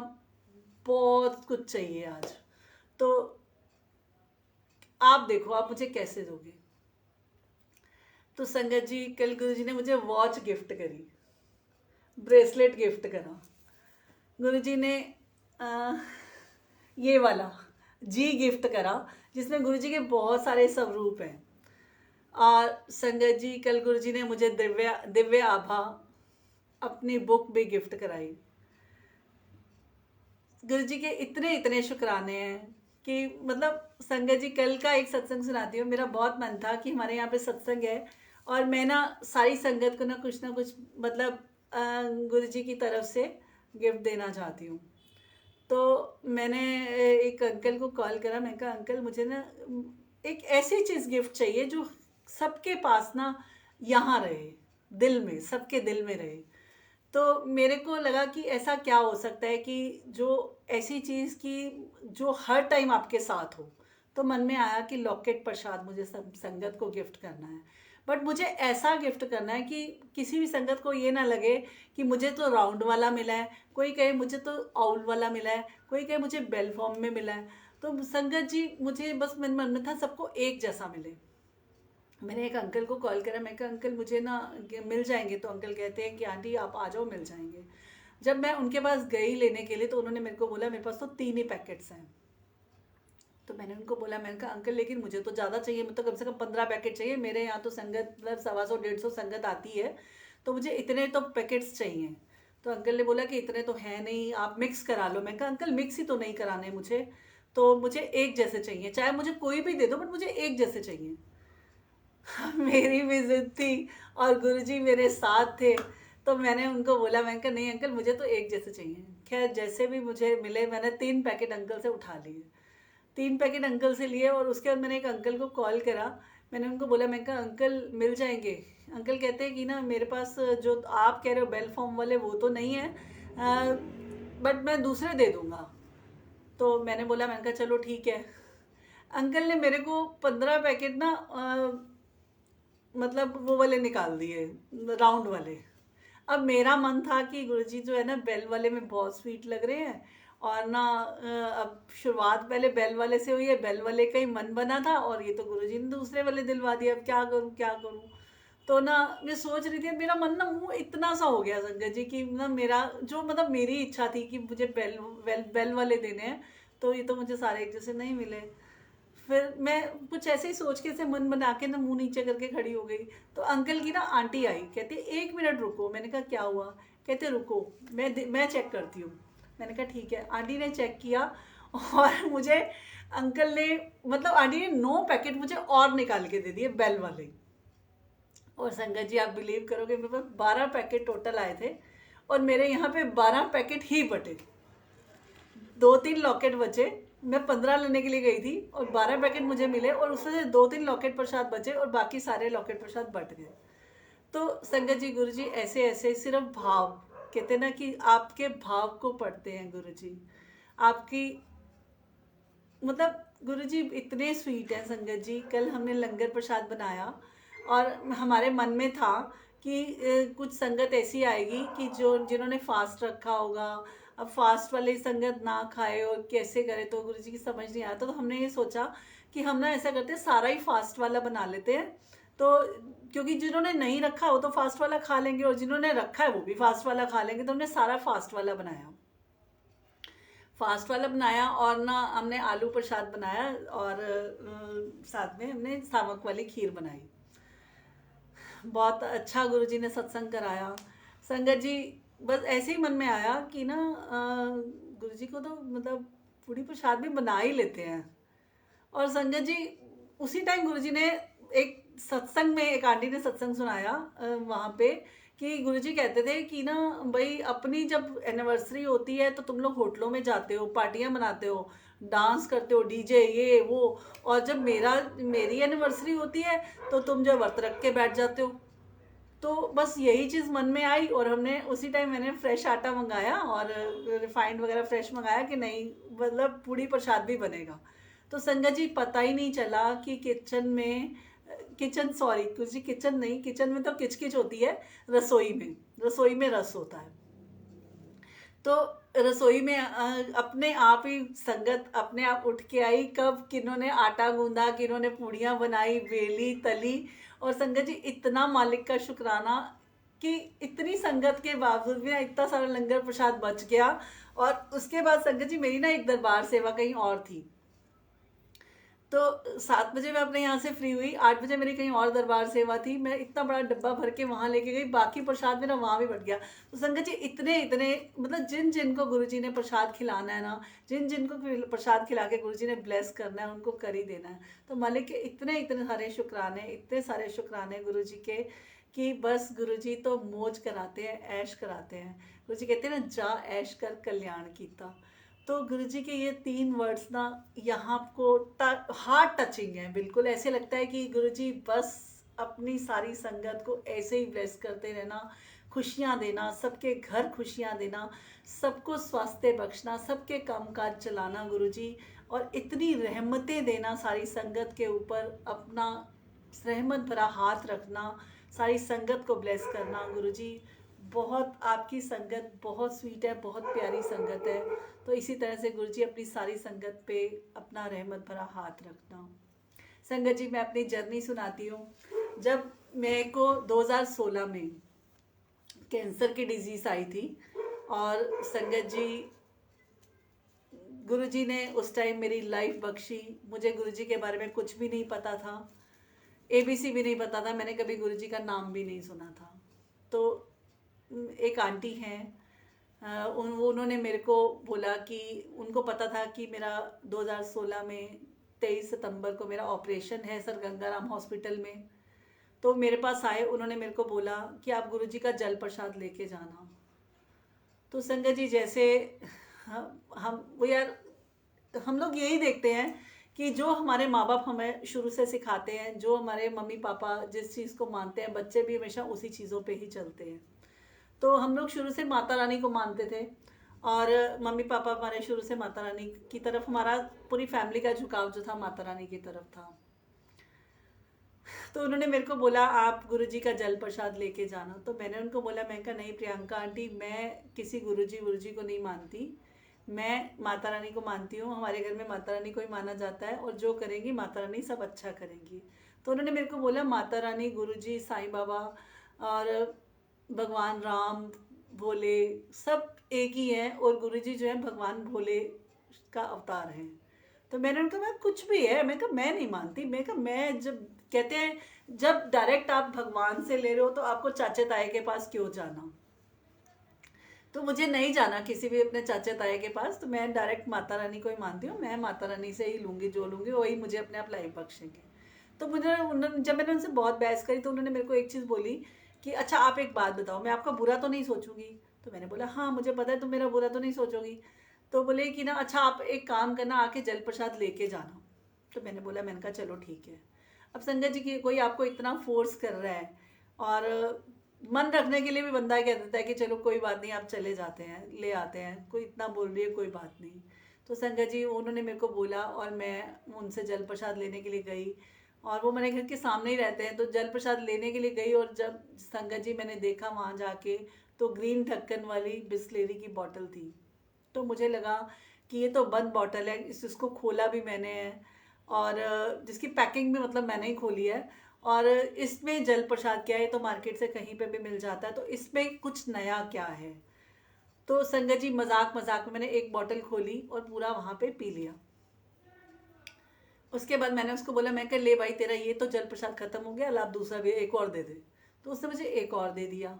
बहुत कुछ चाहिए आज, तो आप देखो आप मुझे कैसे दोगे। तो संगत जी, कल गुरुजी ने मुझे वॉच गिफ्ट करी, ब्रेसलेट गिफ्ट करा। गुरुजी ने ये वाला जी गिफ्ट करा, जिसमें गुरुजी के बहुत सारे स्वरूप हैं। और संगत जी, कल गुरुजी ने मुझे दिव्य आभा अपनी बुक भी गिफ्ट कराई। गुरुजी के इतने इतने शुक्राने हैं कि मतलब संगत जी, कल का एक सत्संग सुनाती हूँ। मेरा बहुत मन था कि हमारे यहाँ पे सत्संग है और मैं ना सारी संगत को ना कुछ मतलब गुरुजी की तरफ से गिफ्ट देना चाहती हूँ। तो मैंने एक अंकल को कॉल करा, मैं कहा अंकल मुझे ना एक ऐसी चीज़ गिफ्ट चाहिए जो सबके पास ना यहाँ रहे, दिल में, सबके दिल में रहे। तो मेरे को लगा कि ऐसा क्या हो सकता है कि जो ऐसी चीज़ की जो हर टाइम आपके साथ हो। तो मन में आया कि लॉकेट प्रसाद मुझे सब संगत को गिफ्ट करना है, बट मुझे ऐसा गिफ्ट करना है कि किसी भी संगत को ये ना लगे कि मुझे तो राउंड वाला मिला है, कोई कहे मुझे तो आउल वाला मिला है, कोई कहे मुझे बेल फॉर्म में मिला है। तो संगत जी मुझे बस मेरे मन में था सबको एक जैसा मिले। मैंने एक अंकल को कॉल करा, मैं कहा अंकल मुझे ना मिल जाएंगे? तो अंकल कहते हैं कि आंटी आप आ जाओ, मिल जाएंगे। जब मैं उनके पास गई लेने के लिए तो उन्होंने मेरे को बोला मेरे पास तो 3 ही पैकेट्स हैं। तो मैंने उनको बोला, मैंने कहा अंकल लेकिन मुझे तो ज़्यादा चाहिए, मुझे तो कम से कम 15 पैकेट चाहिए, मेरे यहाँ तो संगत मतलब 125-150 संगत आती है, तो मुझे इतने तो पैकेट्स चाहिए। तो अंकल ने बोला कि इतने तो हैं नहीं, आप मिक्स करा लो। मैं कहा अंकल मिक्स ही तो नहीं कराने मुझे, तो मुझे एक जैसे चाहिए, चाहे मुझे कोई भी दे दो बट मुझे एक जैसे चाहिए। मेरी भी जिद थी और गुरुजी मेरे साथ थे, तो मैंने उनको बोला, मैंने कहा नहीं अंकल मुझे तो एक जैसे चाहिए। खैर जैसे भी मुझे मिले, मैंने 3 पैकेट अंकल से उठा लिए, 3 पैकेट अंकल से लिए। और उसके बाद मैंने एक अंकल को कॉल करा, मैंने उनको बोला, मैंने कहा अंकल मिल जाएंगे? अंकल कहते हैं कि ना मेरे पास जो आप कह रहे हो बेल फॉर्म वाले वो तो नहीं है, बट मैं दूसरे दे दूँगा। तो मैंने बोला, मैंने कहा चलो ठीक है। अंकल ने मेरे को 15 पैकेट ना मतलब वो वाले निकाल दिए, राउंड वाले। अब मेरा मन था कि गुरुजी जो है ना बेल वाले में बहुत स्वीट लग रहे हैं, और ना अब शुरुआत पहले बेल वाले से हुई है, बेल वाले का ही मन बना था और ये तो गुरुजी ने दूसरे वाले दिलवा दिया, अब क्या करूं क्या करूं। तो ना मैं सोच रही थी, मेरा मन ना मुंह इतना सा हो गया संगत जी कि ना मेरा जो मतलब मेरी इच्छा थी कि मुझे बेल वाले देने हैं, तो ये तो मुझे सारे एक जैसे नहीं मिले। फिर मैं कुछ ऐसे ही सोच के ऐसे मन बना के ना मुंह नीचे करके खड़ी हो गई। तो अंकल की ना आंटी आई, कहती 1 मिनट रुको। मैंने कहा क्या हुआ? कहते रुको मैं चेक करती हूँ। मैंने कहा ठीक है। आंटी ने चेक किया और मुझे अंकल ने मतलब आंटी ने 9 पैकेट मुझे और निकाल के दे दिए बेल वाले। और संगत जी आप बिलीव करोगे मेरे पास 12 पैकेट टोटल आए थे और मेरे यहाँ पे 12 पैकेट ही बटे, 2-3 लॉकेट बचे। मैं 15 लेने के लिए गई थी और 12 पैकेट मुझे मिले और उसमें से 2-3 लॉकेट प्रसाद बचे और बाकी सारे लॉकेट प्रसाद बट गए। तो संगत जी गुरु जी ऐसे ऐसे सिर्फ भाव, कहते ना कि आपके भाव को पढ़ते हैं गुरु जी। आपकी मतलब गुरु जी इतने स्वीट हैं संगत जी। कल हमने लंगर प्रसाद बनाया और हमारे मन में था कि कुछ संगत ऐसी आएगी कि जो जिन्होंने फास्ट रखा होगा, अब फास्ट वाली संगत ना खाए और कैसे करे, तो गुरु जी की समझ नहीं आया। तो हमने ये सोचा कि हम ना ऐसा करते हैं सारा ही फास्ट वाला बना लेते हैं, तो क्योंकि जिन्होंने नहीं रखा वो तो फास्ट वाला खा लेंगे और जिन्होंने रखा है वो भी फास्ट वाला खा लेंगे। तो हमने सारा फास्ट वाला बनाया, फास्ट वाला बनाया और ना हमने आलू प्रसाद बनाया और साथ में हमने सावक वाली खीर बनाई। बहुत अच्छा गुरुजी ने सत्संग कराया। संगत जी बस ऐसे ही मन में आया कि ना गुरुजी को तो मतलब पूरी प्रसाद भी बना ही लेते हैं। और संगत जी उसी टाइम गुरुजी ने एक सत्संग में एक आंटी ने सत्संग सुनाया वहाँ पे कि गुरुजी कहते थे कि ना भाई अपनी जब एनिवर्सरी होती है तो तुम लोग होटलों में जाते हो, पार्टियां मनाते हो, डांस करते हो, डीजे ये वो, और जब मेरी एनिवर्सरी होती है तो तुम जो व्रत रख के बैठ जाते हो। तो बस यही चीज़ मन में आई और हमने उसी टाइम मैंने फ्रेश आटा मंगाया और रिफाइंड वगैरह फ्रेश मंगाया कि नहीं मतलब पूड़ी प्रसाद भी बनेगा। तो संगत जी पता ही नहीं चला कि किचन नहीं, किचन में तो किचकिच होती है, रसोई में रस होता है। तो रसोई में अपने आप ही संगत अपने आप उठ के आई, कब किन्होंने आटा गूंदा, किन्होंने पूड़ियाँ बनाई, बेली तली। और संगत जी इतना मालिक का शुक्राना कि इतनी संगत के बावजूद भी ना इतना सारा लंगर प्रसाद बच गया। और उसके बाद संगत जी मेरी ना एक दरबार सेवा कहीं और थी, तो 7 बजे मैं अपने यहाँ से फ्री हुई, 8 बजे मेरी कहीं और दरबार सेवा थी, मैं इतना बड़ा डब्बा भर के वहाँ लेके गई, बाकी प्रसाद मेरा वहाँ भी बढ़ गया। तो संगत जी इतने इतने मतलब जिन जिनको गुरुजी ने प्रसाद खिलाना है ना, जिन जिनको प्रसाद खिला के गुरुजी ने ब्लेस करना है उनको कर ही देना है। तो मालिक के इतने इतने सारे शुक्राने गुरुजी के कि बस गुरुजी तो मौज कराते हैं, ऐश कराते हैं। गुरुजी कहते हैं ना जा ऐश कर कल्याण कीता। तो गुरुजी के ये 3 वर्ड्स ना यहाँ को हार्ट टचिंग है, बिल्कुल ऐसे लगता है कि गुरुजी बस अपनी सारी संगत को ऐसे ही ब्लेस करते रहना, खुशियाँ देना, सबके घर खुशियाँ देना, सबको स्वास्थ्य बख्शना, सबके कामकाज चलाना गुरुजी, और इतनी रहमतें देना सारी संगत के ऊपर, अपना रहमत भरा हाथ रखना, सारी संगत को ब्लेस करना गुरुजी। बहुत आपकी संगत बहुत स्वीट है, बहुत प्यारी संगत है। तो इसी तरह से गुरुजी अपनी सारी संगत पे अपना रहमत भरा हाथ रखना। संगत जी, मैं अपनी जर्नी सुनाती हूँ। जब मेरे को 2016 में कैंसर की डिजीज़ आई थी, और संगत जी गुरुजी ने उस टाइम मेरी लाइफ बख्शी। मुझे गुरुजी के बारे में कुछ भी नहीं पता था, एबीसी भी नहीं पता था, मैंने कभी गुरुजी का नाम भी नहीं सुना था। तो एक आंटी हैं, उन्होंने मेरे को बोला कि उनको पता था कि मेरा 2016 में 23 सितंबर को मेरा ऑपरेशन है सर गंगाराम हॉस्पिटल में। तो मेरे पास आए, उन्होंने मेरे को बोला कि आप गुरुजी का जल प्रसाद लेके जाना। तो संगत जी, जैसे हम वो यार, हम लोग यही देखते हैं कि जो हमारे माँ बाप हमें शुरू से सिखाते हैं, जो हमारे मम्मी पापा जिस चीज़ को मानते हैं, बच्चे भी हमेशा उसी चीज़ों पे ही चलते हैं। तो हम लोग शुरू से माता रानी को मानते थे, और मम्मी पापा हमारे शुरू से माता रानी की तरफ, हमारा पूरी फैमिली का झुकाव जो था माता रानी की तरफ था। तो उन्होंने मेरे को बोला आप गुरुजी का जल प्रसाद लेके जाना। तो मैंने उनको बोला, मैं कहा नहीं प्रियंका आंटी, मैं किसी गुरुजी को नहीं मानती, मैं माता रानी को मानती हूँ। हमारे घर में माता रानी को ही माना जाता है, और जो करेंगी माता रानी सब अच्छा करेंगी। तो उन्होंने मेरे को बोला माता रानी, गुरुजी, साईं बाबा और भगवान राम, भोले, सब एक ही हैं, और गुरुजी जो है भगवान भोले का अवतार हैं। तो मैंने उनका, मैं कुछ भी है, मैं कहा मैं नहीं मानती। मैं कहा मैं, जब कहते हैं जब डायरेक्ट आप भगवान से ले रहे हो तो आपको चाचे ताए के पास क्यों जाना। तो मुझे नहीं जाना किसी भी अपने चाचे ताए के पास, तो मैं डायरेक्ट माता रानी को ही मानती हूँ। मैं माता रानी से ही लूँगी, जो लूँगी वही मुझे अपने आप लाइफ बख्शेंगे। तो मुझे उन्होंने, जब मैंने उनसे बहुत बहस करी, तो उन्होंने मेरे को एक चीज़ बोली कि अच्छा आप एक बात बताओ, मैं आपका बुरा तो नहीं सोचूंगी। तो मैंने बोला हाँ मुझे पता है तुम मेरा बुरा तो नहीं सोचोगी। तो बोले कि ना अच्छा आप एक काम करना, आके जल प्रसाद लेके जाना। तो मैंने बोला, मैंने कहा चलो ठीक है। अब संगत जी की कोई आपको इतना फोर्स कर रहा है, और मन रखने के लिए भी बंदा कह देता है कि चलो कोई बात नहीं, आप चले जाते हैं, ले आते हैं, कोई इतना बोल रही है कोई बात नहीं। तो संगत जी उन्होंने मेरे को बोला, और मैं उनसे जल प्रसाद लेने के लिए गई, और वो मेरे घर के सामने ही रहते हैं। तो जल प्रसाद लेने के लिए गई, और जब संगत जी मैंने देखा वहाँ जाके, तो ग्रीन ढक्कन वाली बिस्लेरी की बॉटल थी। तो मुझे लगा कि ये तो बंद बॉटल है, इसको खोला भी मैंने है, और जिसकी पैकिंग भी मतलब मैंने ही खोली है, और इसमें जल प्रसाद क्या है, तो मार्केट से कहीं पे भी मिल जाता है, तो इसमें कुछ नया क्या है। तो संगत जी मजाक मजाक में मैंने एक बॉटल खोली और पूरा वहाँ पे पी लिया। उसके बाद मैंने उसको बोला, मैं कह ले भाई तेरा ये तो जल प्रसाद खत्म हो गया, अब दूसरा भी एक और दे दे। तो उसने मुझे एक और दे दिया।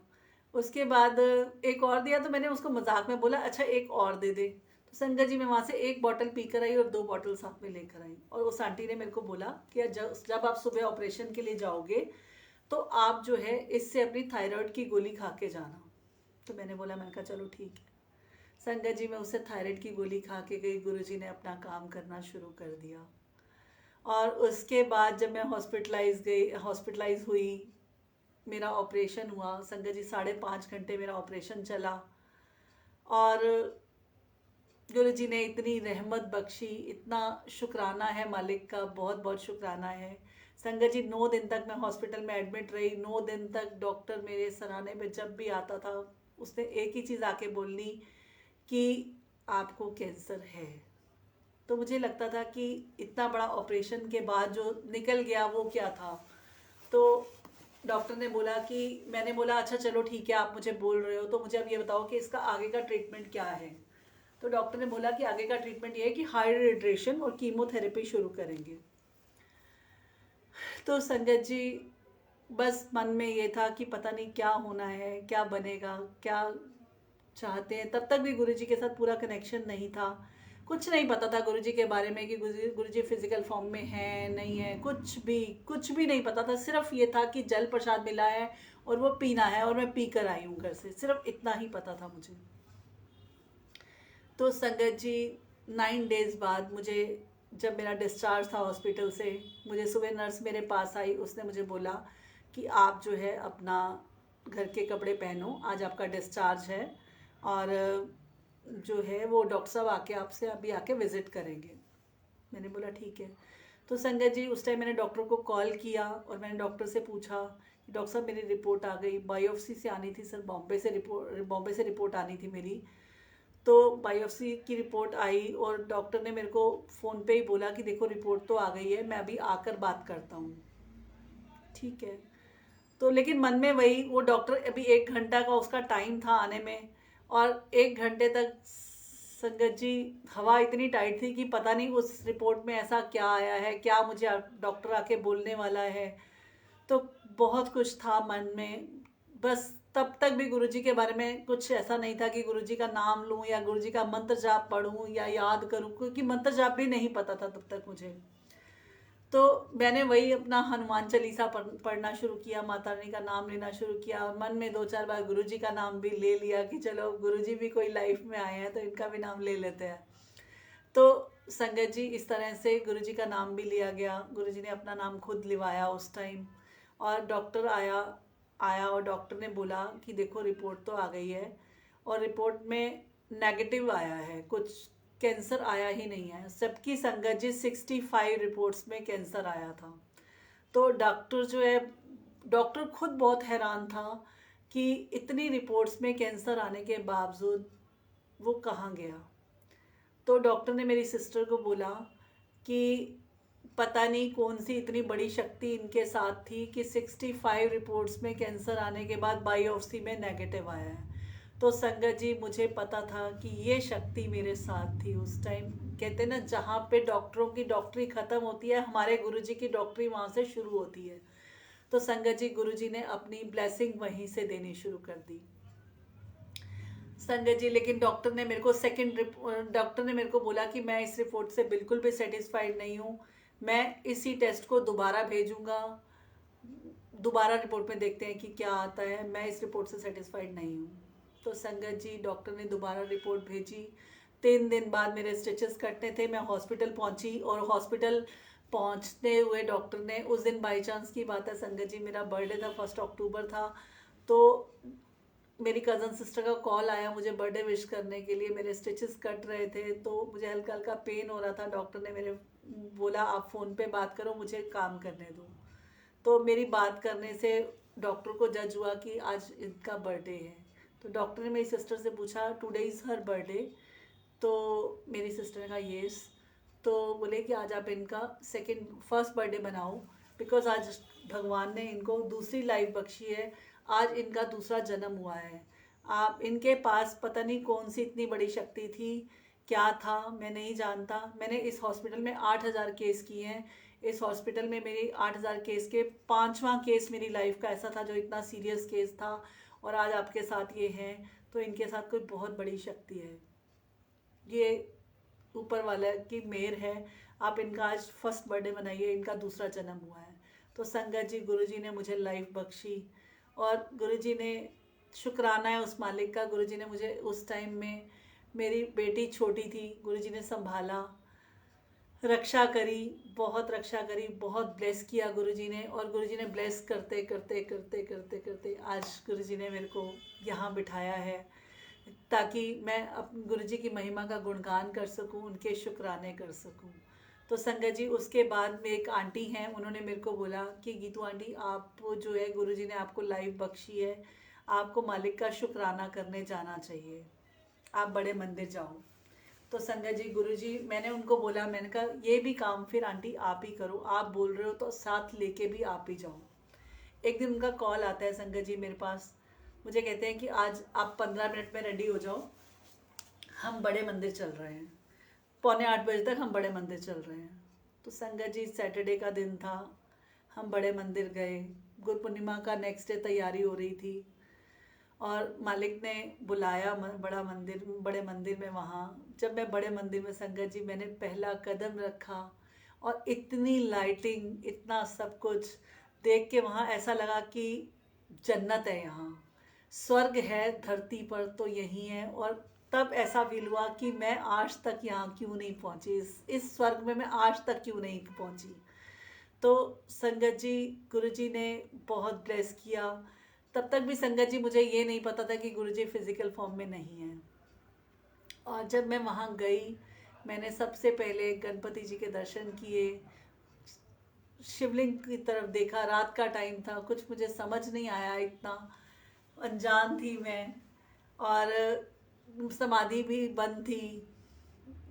उसके बाद एक और दिया, तो मैंने उसको मजाक में बोला अच्छा एक और दे दे। तो संगत जी मैं वहाँ से एक बॉटल पी कर आई और 2 बॉटल साथ में लेकर आई, और उस आंटी ने मेरे को बोला कि जब आप सुबह ऑपरेशन के लिए जाओगे तो आप जो है इससे अपनी थायराइड की गोली खा के जाना। तो मैंने बोला, मैंने कहा चलो ठीक है। संगत जी मैं उससे थायराइड की गोली खा के गई, गुरुजी ने अपना काम करना शुरू कर दिया। और उसके बाद जब मैं हॉस्पिटलाइज हुई, मेरा ऑपरेशन हुआ। संगत जी 5.5 घंटे मेरा ऑपरेशन चला, और गुरुजी ने इतनी रहमत बख्शी, इतना शुक्राना है मालिक का, बहुत बहुत शुक्राना है। संगत जी 9 दिन तक मैं हॉस्पिटल में एडमिट रही। 9 दिन तक डॉक्टर मेरे सराहने पे जब भी आता था, उसने एक ही चीज़ आके बोलनी कि आपको कैंसर है। तो मुझे लगता था कि इतना बड़ा ऑपरेशन के बाद जो निकल गया वो क्या था। तो डॉक्टर ने बोला कि, मैंने बोला अच्छा चलो ठीक है, आप मुझे बोल रहे हो तो मुझे अब ये बताओ कि इसका आगे का ट्रीटमेंट क्या है। तो डॉक्टर ने बोला कि आगे का ट्रीटमेंट ये है कि हाइड्रेशन और कीमोथेरेपी शुरू करेंगे। तो संगत जी बस मन में ये था कि पता नहीं क्या होना है, क्या बनेगा, क्या चाहते हैं। तब तक भी गुरुजी के साथ पूरा कनेक्शन नहीं था, कुछ नहीं पता था गुरुजी के बारे में कि गुरुजी फिजिकल फॉर्म में है नहीं है, कुछ भी नहीं पता था। सिर्फ ये था कि जल प्रसाद मिला है और वो पीना है, और मैं पी कर आई हूँ घर से, सिर्फ इतना ही पता था मुझे। तो संगत जी 9 डेज बाद मुझे, जब मेरा डिस्चार्ज था हॉस्पिटल से, मुझे सुबह नर्स मेरे पास आई, उसने मुझे बोला कि आप जो है अपना घर के कपड़े पहनो, आज आपका डिस्चार्ज है, और जो है वो डॉक्टर साहब आके आपसे अभी आके विज़िट करेंगे। मैंने बोला ठीक है। तो संगत जी उस टाइम मैंने डॉक्टर को कॉल किया, और मैंने डॉक्टर से पूछा डॉक्टर साहब मेरी रिपोर्ट आ गई, बायोप्सी से आनी थी सर, बॉम्बे से रिपोर्ट आनी थी मेरी। तो बायोप्सी की रिपोर्ट आई और डॉक्टर ने मेरे को फ़ोन पे ही बोला कि देखो रिपोर्ट तो आ गई है, मैं अभी आकर बात करता हूँ। ठीक है। तो लेकिन मन में वही, वो डॉक्टर अभी 1 घंटा का उसका टाइम था आने में, और 1 घंटे तक संगत जी हवा इतनी टाइट थी कि पता नहीं उस रिपोर्ट में ऐसा क्या आया है, क्या मुझे डॉक्टर आके बोलने वाला है। तो बहुत कुछ था मन में। बस तब तक भी गुरुजी के बारे में कुछ ऐसा नहीं था कि गुरुजी का नाम लूं या गुरुजी का मंत्र जाप पढूं या याद करूं, क्योंकि मंत्र जाप भी नहीं पता था तब तक मुझे। तो मैंने वही अपना हनुमान चालीसा पढ़ना शुरू किया, माता रानी का नाम लेना शुरू किया, और मन में 2-4 बार गुरुजी का नाम भी ले लिया कि चलो गुरुजी भी कोई लाइफ में आए हैं तो इनका भी नाम ले लेते हैं। तो संगत जी इस तरह से गुरुजी का नाम भी लिया गया, गुरुजी ने अपना नाम खुद लिवाया उस टाइम। और डॉक्टर आया आया और डॉक्टर ने बोला कि देखो रिपोर्ट तो आ गई है, और रिपोर्ट में नेगेटिव आया है, कुछ कैंसर आया ही नहीं है। सबकी संगत जी 65 रिपोर्ट्स में कैंसर आया था। तो डॉक्टर जो है, डॉक्टर खुद बहुत हैरान था कि इतनी रिपोर्ट्स में कैंसर आने के बावजूद वो कहाँ गया। तो डॉक्टर ने मेरी सिस्टर को बोला कि पता नहीं कौन सी इतनी बड़ी शक्ति इनके साथ थी कि 65 रिपोर्ट्स में कैंसर आने के बाद बायोप्सी में नेगेटिव आया है। तो संगत जी मुझे पता था कि ये शक्ति मेरे साथ थी उस टाइम। कहते ना, जहाँ पे डॉक्टरों की डॉक्टरी ख़त्म होती है, हमारे गुरुजी की डॉक्टरी वहाँ से शुरू होती है। तो संगत जी गुरुजी ने अपनी ब्लेसिंग वहीं से देनी शुरू कर दी संगत जी। लेकिन डॉक्टर ने मेरे को बोला कि मैं इस रिपोर्ट से बिल्कुल भी सेटिस्फाइड नहीं हूँ, मैं इसी टेस्ट को दोबारा भेजूंगा, दोबारा रिपोर्ट में देखते हैं कि क्या आता है, मैं इस रिपोर्ट से सेटिस्फाइड नहीं हूँ। तो संगत जी डॉक्टर ने दोबारा रिपोर्ट भेजी। 3 दिन बाद मेरे स्टिचेस कटने थे, मैं हॉस्पिटल पहुँची, और हॉस्पिटल पहुँचते हुए डॉक्टर ने, उस दिन बाई चांस की बात है संगत जी, मेरा बर्थडे था, 1 अक्टूबर था। तो मेरी कज़न सिस्टर का कॉल आया मुझे बर्थडे विश करने के लिए। मेरे स्टिचेस कट रहे थे तो मुझे हल्का हल्का पेन हो रहा था। डॉक्टर ने मेरे बोला आप फ़ोन पे बात करो, मुझे काम करने दो। तो मेरी बात करने से डॉक्टर को जज हुआ कि आज इनका बर्थडे है। तो डॉक्टर ने मेरी सिस्टर से पूछा टुडे इज़ हर बर्थडे। तो मेरी सिस्टर ने कहा येस। तो बोले कि आज आप इनका फर्स्ट बर्थडे बनाओ, बिकॉज आज भगवान ने इनको दूसरी लाइफ बख्शी है, आज इनका दूसरा जन्म हुआ है। आप इनके पास पता नहीं कौन सी इतनी बड़ी शक्ति थी, क्या था मैं नहीं जानता। मैंने इस हॉस्पिटल में 8,000 केस किए हैं। इस हॉस्पिटल में मेरी 8,000 केस के 5वां केस मेरी लाइफ का ऐसा था जो इतना सीरियस केस था, और आज आपके साथ ये है। तो इनके साथ कोई बहुत बड़ी शक्ति है, ये ऊपर वाला की मेहर है। आप इनका आज फर्स्ट बर्थडे मनाइए, इनका दूसरा जन्म हुआ है। तो संगत जी गुरुजी ने मुझे लाइफ बख्शी, और गुरुजी ने, शुक्राना है उस मालिक का, गुरुजी ने मुझे उस टाइम में, मेरी बेटी छोटी थी, गुरुजी ने संभाला, रक्षा करी, बहुत रक्षा करी, बहुत ब्लेस किया गुरुजी ने। और गुरुजी ने ब्लेस करते करते करते करते करते आज गुरुजी ने मेरे को यहाँ बिठाया है, ताकि मैं अपने गुरुजी की महिमा का गुणगान कर सकूं, उनके शुक्राने कर सकूं। तो संगत जी उसके बाद में एक आंटी हैं, उन्होंने मेरे को बोला कि गीतू आंटी आप जो है, गुरुजी ने आपको लाइफ बख्शी है, आपको मालिक का शुक्राना करने जाना चाहिए, आप बड़े मंदिर जाओ। तो संगत जी गुरुजी, मैंने उनको बोला, मैंने कहा ये भी काम फिर आंटी आप ही करो, आप बोल रहे हो तो साथ लेके भी आप ही जाओ। एक दिन उनका कॉल आता है संगत जी मेरे पास, मुझे कहते हैं कि आज आप 15 मिनट में रेडी हो जाओ, हम बड़े मंदिर चल रहे हैं, 7:45 तक हम बड़े मंदिर चल रहे हैं। तो संगत जी सैटरडे का दिन था, हम बड़े मंदिर गए। गुरु पूर्णिमा का नेक्स्ट डे तैयारी हो रही थी, और मालिक ने बुलाया बड़े मंदिर में। वहाँ जब मैं बड़े मंदिर में संगत जी मैंने पहला कदम रखा, और इतनी लाइटिंग, इतना सब कुछ देख के वहाँ ऐसा लगा कि जन्नत है, यहाँ स्वर्ग है धरती पर तो यही है। और तब ऐसा फील हुआ कि मैं आज तक यहाँ क्यों नहीं पहुँची, इस स्वर्ग में मैं आज तक क्यों नहीं पहुँची। तो संगत जी गुरुजी ने बहुत ब्लेस किया। तब तक भी संगत जी मुझे ये नहीं पता था कि गुरुजी फिजिकल फॉर्म में नहीं है। और जब मैं वहाँ गई, मैंने सबसे पहले गणपति जी के दर्शन किए, शिवलिंग की तरफ देखा। रात का टाइम था, कुछ मुझे समझ नहीं आया, इतना अनजान थी मैं। और समाधि भी बंद थी।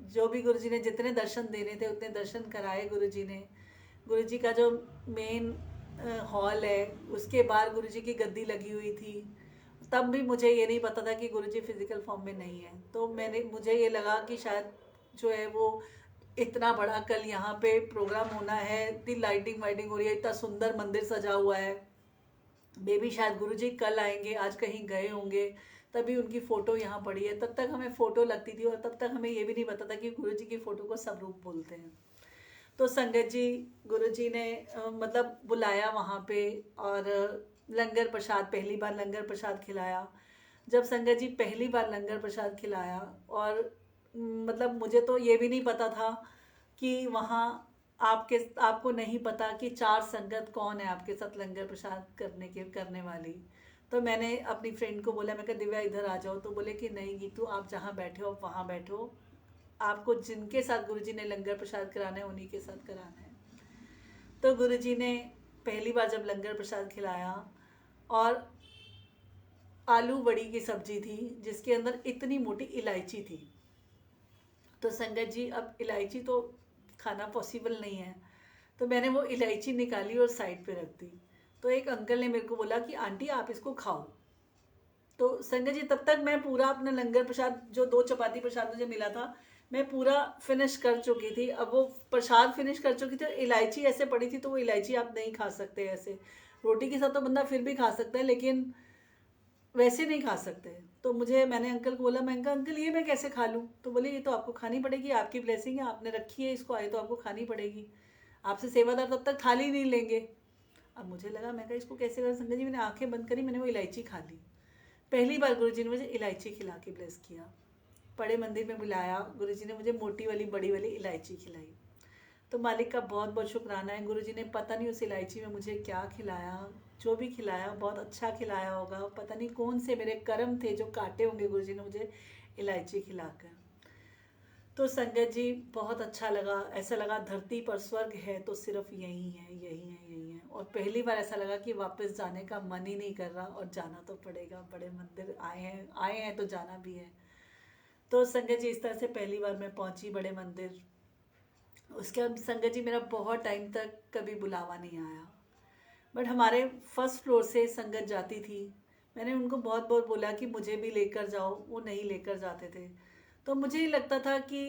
जो भी गुरुजी ने जितने दर्शन देने थे उतने दर्शन कराए गुरुजी ने। गुरुजी का जो मेन हॉल है उसके बाहर गुरुजी की गद्दी लगी हुई थी। तब भी मुझे ये नहीं पता था कि गुरुजी फिजिकल फॉर्म में नहीं है। तो मुझे ये लगा कि शायद जो है वो इतना बड़ा कल यहाँ पे प्रोग्राम होना है, इतनी लाइटिंग वाइटिंग हो रही है, इतना सुंदर मंदिर सजा हुआ है, मे बी शायद गुरुजी कल आएंगे, आज कहीं गए होंगे, तभी उनकी फ़ोटो यहाँ पड़ी है। तब तक हमें फ़ोटो लगती थी और तब तक हमें ये भी नहीं पता था कि गुरुजी की फ़ोटो को स्वरूप बोलते हैं। तो संगत जी, गुरुजी ने मतलब बुलाया वहाँ पे, और लंगर प्रसाद, पहली बार लंगर प्रसाद खिलाया। जब संगत जी पहली बार लंगर प्रसाद खिलाया, और मतलब मुझे तो ये भी नहीं पता था कि वहाँ आपको नहीं पता कि 4 संगत कौन है आपके साथ लंगर प्रसाद करने वाली। तो मैंने अपनी फ्रेंड को बोला, मैं कहा दिव्या इधर आ जाओ। तो बोले कि नहीं गीतू, आप जहाँ बैठे हो आप वहाँ बैठो, आपको जिनके साथ गुरुजी ने लंगर प्रसाद कराना है उन्हीं के साथ कराना है। तो गुरुजी ने पहली बार जब लंगर प्रसाद खिलाया, और आलू बड़ी की सब्जी थी जिसके अंदर इतनी मोटी इलायची थी। तो संगत जी, अब इलायची तो खाना पॉसिबल नहीं है, तो मैंने वो इलायची निकाली और साइड पे रख दी। तो एक अंकल ने मेरे को बोला कि आंटी आप इसको खाओ। तो संगत जी, तब तक मैं पूरा अपना लंगर प्रसाद, जो 2 चपाती प्रसाद मुझे मिला था, मैं पूरा फिनिश कर चुकी थी। अब वो प्रसाद फिनिश कर चुकी थी और इलायची ऐसे पड़ी थी, तो वो इलायची आप नहीं खा सकते ऐसे। रोटी के साथ तो बंदा फिर भी खा सकता है, लेकिन वैसे नहीं खा सकते। तो मैंने अंकल को बोला, मैं कहा अंकल ये मैं कैसे खा लूँ? तो बोले ये तो आपको खानी पड़ेगी, आपकी ब्लेसिंग है, आपने रखी है इसको, आए तो आपको खानी पड़ेगी, आपसे सेवादार तब तक थाली नहीं लेंगे। अब मुझे लगा, मैं कहा इसको कैसे करें? संगत जी, मैंने आंखें बंद करी, मैंने वो इलायची खा ली। पहली बार गुरुजी ने मुझे इलायची खिला के ब्लेस किया। बड़े मंदिर में बुलाया, गुरुजी ने मुझे मोटी वाली बड़ी वाली इलायची खिलाई। तो मालिक का बहुत बहुत शुक्राना है, गुरुजी ने पता नहीं उस इलायची में मुझे क्या खिलाया। जो भी खिलाया बहुत अच्छा खिलाया होगा, पता नहीं कौन से मेरे कर्म थे जो काटे होंगे गुरुजी ने मुझे इलायची खिलाकर। तो संगत जी, बहुत अच्छा लगा। ऐसा लगा धरती पर स्वर्ग है तो सिर्फ यही है, यही है, यही है। और पहली बार ऐसा लगा कि वापस जाने का मन ही नहीं कर रहा, और जाना तो पड़ेगा। बड़े मंदिर आए हैं तो जाना भी है। तो संगत जी, इस तरह से पहली बार मैं पहुंची बड़े मंदिर। उसके बाद संगत जी, मेरा बहुत टाइम तक कभी बुलावा नहीं आया, बट हमारे फर्स्ट फ्लोर से संगत जाती थी। मैंने उनको बहुत बहुत बोला कि मुझे भी लेकर जाओ, वो नहीं लेकर जाते थे। तो मुझे ही लगता था कि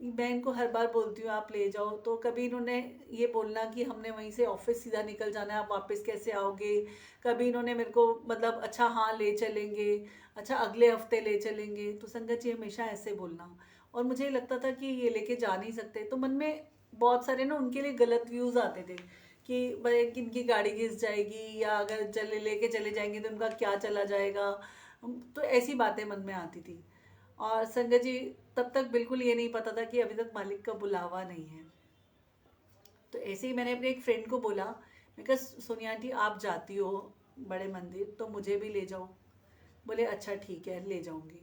मैं इनको हर बार बोलती हूँ आप ले जाओ, तो कभी इन्होंने ये बोलना कि हमने वहीं से ऑफिस सीधा निकल जाना है, आप वापस कैसे आओगे। कभी इन्होंने मेरे को मतलब अच्छा हाँ ले चलेंगे, अच्छा अगले हफ्ते ले चलेंगे। तो संगत जी हमेशा ऐसे बोलना, और मुझे लगता था कि ये लेके जा नहीं सकते। तो मन में बहुत सारे ना उनके लिए गलत व्यूज़ आते थे कि भाई कि इनकी गाड़ी घिस जाएगी, या अगर चले लेके चले जाएंगे तो उनका क्या चला जाएगा। तो ऐसी बातें मन में आती थी। और संगत जी, तब तक बिल्कुल ये नहीं पता था कि अभी तक मालिक का बुलावा नहीं है। तो ऐसे ही मैंने अपने एक फ्रेंड को बोला, मैं कहा सोनिया आंटी आप जाती हो बड़े मंदिर तो मुझे भी ले जाओ। बोले अच्छा ठीक है ले जाऊंगी।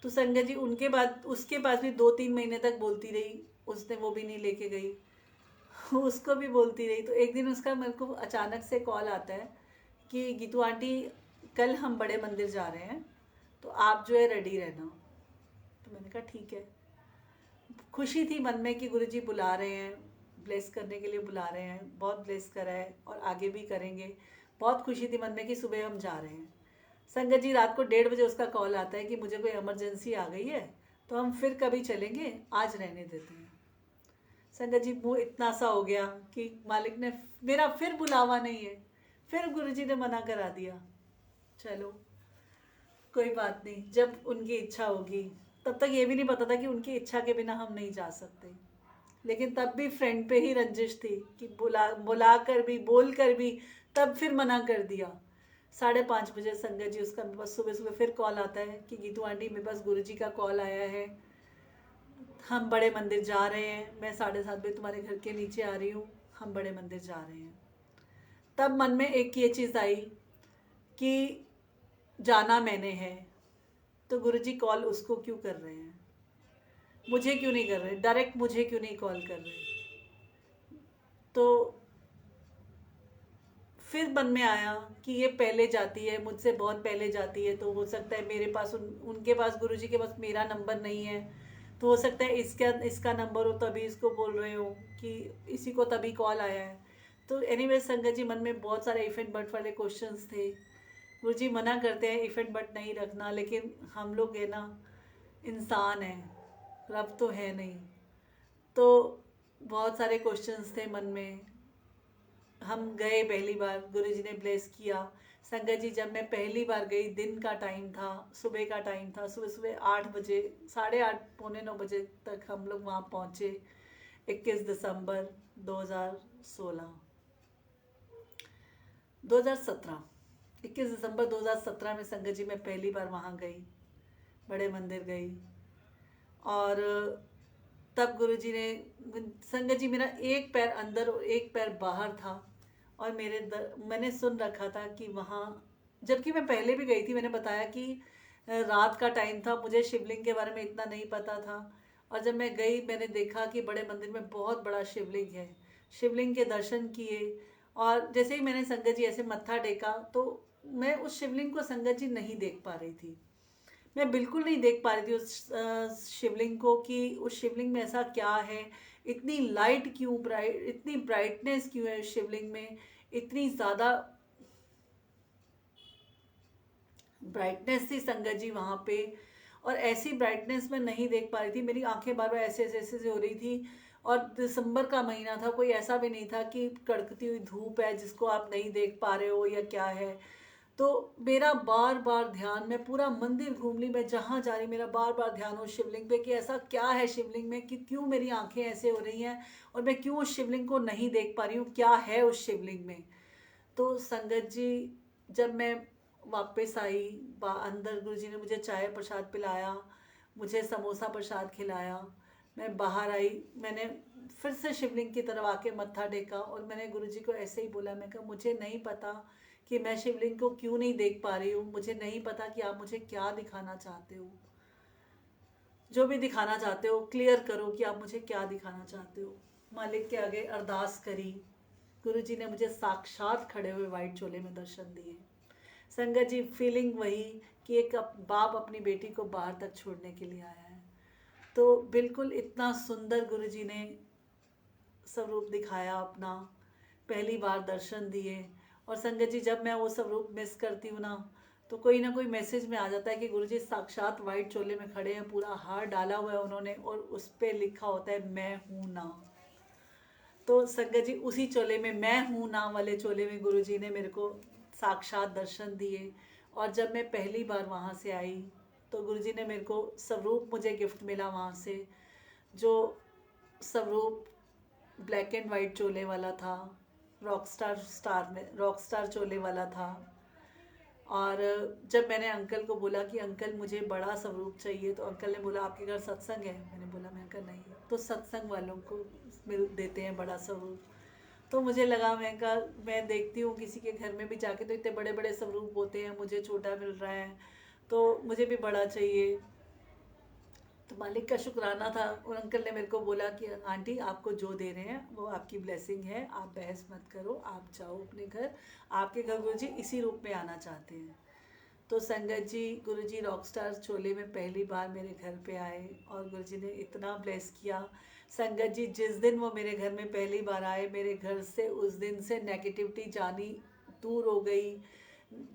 तो संगत जी, उनके बाद उसके पास भी 2-3 महीने तक बोलती रही, उसने वो भी नहीं लेके गई। उसको भी बोलती रही। तो एक दिन उसका मेरे को अचानक से कॉल आता है कि गीतू आंटी कल हम बड़े मंदिर जा रहे हैं, तो आप जो है रेडी रहना। तो मैंने कहा ठीक है। खुशी थी मन में कि गुरुजी बुला रहे हैं, ब्लेस करने के लिए बुला रहे हैं। बहुत ब्लेस करा है और आगे भी करेंगे। बहुत खुशी थी मन में कि सुबह हम जा रहे हैं। संगत जी, रात को 1:30 बजे उसका कॉल आता है कि मुझे कोई इमरजेंसी आ गई है, तो हम फिर कभी चलेंगे, आज रहने देते हैं। संगत जी, मुँह इतना सा हो गया कि मालिक ने मेरा फिर बुलावा नहीं है, फिर गुरुजी ने मना करा दिया। चलो कोई बात नहीं, जब उनकी इच्छा होगी। तब तक ये भी नहीं पता था कि उनकी इच्छा के बिना हम नहीं जा सकते। लेकिन तब भी फ्रेंड पे ही रंजिश थी कि बुला कर भी, बोल कर भी, तब फिर मना कर दिया। 5:30 बजे संगत जी, उसका मेरे पास सुबह सुबह फिर कॉल आता है कि गीतू आंटी मेरे पास गुरुजी का कॉल आया है, हम बड़े मंदिर जा रहे हैं, मैं 7:30 बजे तुम्हारे घर के नीचे आ रही हूँ, हम बड़े मंदिर जा रहे हैं। तब मन में एक ये चीज़ आई कि जाना मैंने है, तो गुरुजी कॉल उसको क्यों कर रहे हैं, मुझे क्यों नहीं कर रहे, डायरेक्ट मुझे क्यों नहीं कॉल कर रहे। तो फिर मन में आया कि ये पहले जाती है, मुझसे बहुत पहले जाती है, तो हो सकता है मेरे पास उनके पास, गुरुजी के पास मेरा नंबर नहीं है, तो हो सकता है इसका इसका नंबर हो, तभी इसको बोल रहे हो कि इसी को तभी कॉल आया है। तो एनीवे संगत जी, मन में बहुत सारे इफ एंड बट वाले क्वेश्चंस थे। गुरुजी मना करते हैं इफ एंड बट नहीं रखना, लेकिन हम लोग है ना, इंसान है, रब तो है नहीं। तो बहुत सारे क्वेश्चंस थे मन में। हम गए पहली बार, गुरुजी ने ब्लेस किया। संगत जी, जब मैं पहली बार गई, दिन का टाइम था, सुबह का टाइम था, सुबह सुबह 8 बजे, 8:30 पौने 9 बजे तक हम लोग वहाँ पहुँचे। 21 दिसंबर 2016 2017 21 दिसंबर 2017 में संगत जी मैं पहली बार वहाँ गई, बड़े मंदिर गई। और तब गुरुजी ने, संगत जी मेरा एक पैर अंदर और एक पैर बाहर था। और मैंने सुन रखा था कि वहाँ, जबकि मैं पहले भी गई थी, मैंने बताया कि रात का टाइम था, मुझे शिवलिंग के बारे में इतना नहीं पता था। और जब मैं गई, मैंने देखा कि बड़े मंदिर में बहुत बड़ा शिवलिंग है। शिवलिंग के दर्शन किए, और जैसे ही मैंने संगत जी ऐसे मत्था टेका, तो मैं उस शिवलिंग को संगत जी नहीं देख पा रही थी। मैं बिल्कुल नहीं देख पा रही थी उस शिवलिंग को, कि उस शिवलिंग में ऐसा क्या है, इतनी लाइट क्यों, इतनी ब्राइटनेस क्यों है उस शिवलिंग में, इतनी ज़्यादा ब्राइटनेस थी संगत जी वहाँ पे। और ऐसी ब्राइटनेस मैं नहीं देख पा रही थी, मेरी आंखें बार बार ऐसे ऐसे ऐसे ऐसे हो रही थी। और दिसंबर का महीना था, कोई ऐसा भी नहीं था कि कड़कती हुई धूप है जिसको आप नहीं देख पा रहे हो या क्या है। तो मेरा बार बार ध्यान, मैं पूरा मंदिर घूम ली, मैं जहाँ जा रही मेरा बार बार ध्यान उस शिवलिंग पे कि ऐसा क्या है शिवलिंग में, कि क्यों मेरी आंखें ऐसे हो रही हैं और मैं क्यों उस शिवलिंग को नहीं देख पा रही हूँ, क्या है उस शिवलिंग में। तो संगत जी, जब मैं वापस आई, अंदर गुरुजी ने मुझे चाय प्रसाद पिलाया, मुझे समोसा प्रसाद खिलाया। मैं बाहर आई, मैंने फिर से शिवलिंग की तरफ आके मत्था टेका, और मैंने गुरुजी को ऐसे ही बोला, मैं कहा मुझे नहीं पता कि मैं शिवलिंग को क्यों नहीं देख पा रही हूँ, मुझे नहीं पता कि आप मुझे क्या दिखाना चाहते हो। जो भी दिखाना चाहते हो क्लियर करो कि आप मुझे क्या दिखाना चाहते हो। मालिक के आगे अरदास करी। गुरुजी ने मुझे साक्षात खड़े हुए वाइट चोले में दर्शन दिए। संगत जी, फीलिंग वही कि एक बाप अपनी बेटी को बाहर तक छोड़ने के लिए आया है। तो बिल्कुल इतना सुंदर गुरुजी ने स्वरूप दिखाया अपना, पहली बार दर्शन दिए। और संगत जी, जब मैं वो स्वरूप मिस करती हूँ तो कोई ना कोई मैसेज में आ जाता है कि गुरुजी साक्षात वाइट चोले में खड़े हैं, पूरा हार डाला हुआ है उन्होंने, और उस पर लिखा होता है मैं हूँ ना। तो संगत जी, उसी चोले में, मैं हूँ ना वाले चोले में गुरुजी ने मेरे को साक्षात दर्शन दिए। और जब मैं पहली बार वहाँ से आई, तो गुरुजी ने मेरे को स्वरूप, मुझे गिफ्ट मिला वहाँ से, जो स्वरूप ब्लैक एंड वाइट चोले वाला था, रॉक स्टार चोले वाला था। और जब मैंने अंकल को बोला कि अंकल मुझे बड़ा स्वरूप चाहिए, तो अंकल ने बोला आपके घर सत्संग है? मैंने बोला मैं कहा नहीं। तो सत्संग वालों को मिल देते हैं बड़ा स्वरूप। तो मुझे लगा, मैं कहा मैं देखती हूँ किसी के घर में भी जाके तो इतने बड़े बड़े स्वरूप होते हैं, मुझे छोटा मिल रहा है, तो मुझे भी बड़ा चाहिए। तो मालिक का शुक्राना था, और अंकल ने मेरे को बोला कि आंटी आपको जो दे रहे हैं वो आपकी ब्लेसिंग है, आप बहस मत करो, आप जाओ अपने घर, आपके घर गुरुजी इसी रूप में आना चाहते हैं। तो संगत जी, गुरुजी रॉकस्टार चोले में पहली बार मेरे घर पे आए, और गुरुजी ने इतना ब्लेस किया। संगत जी, जिस दिन वो मेरे घर में पहली बार आए, मेरे घर से उस दिन से नेगेटिविटी जानी दूर हो गई,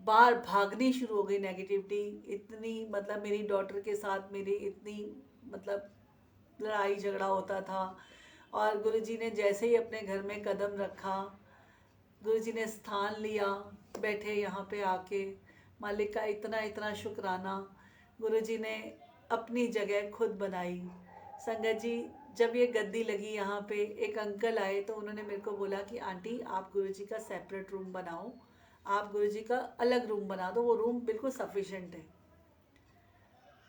बाहर भागनी शुरू हो गई नेगेटिविटी। इतनी मतलब मेरी डॉटर के साथ मेरी इतनी मतलब लड़ाई झगड़ा होता था, और गुरुजी ने जैसे ही अपने घर में कदम रखा, गुरुजी ने स्थान लिया, बैठे यहाँ पे आके, मालिक का इतना इतना शुक्राना। गुरुजी ने अपनी जगह खुद बनाई। संगत जी, जब ये गद्दी लगी यहाँ पे, एक अंकल आए तो उन्होंने मेरे को बोला कि आंटी आप गुरुजी का सेपरेट रूम बनाओ, आप गुरुजी का अलग रूम बना दो, वो रूम बिल्कुल सफिशेंट है।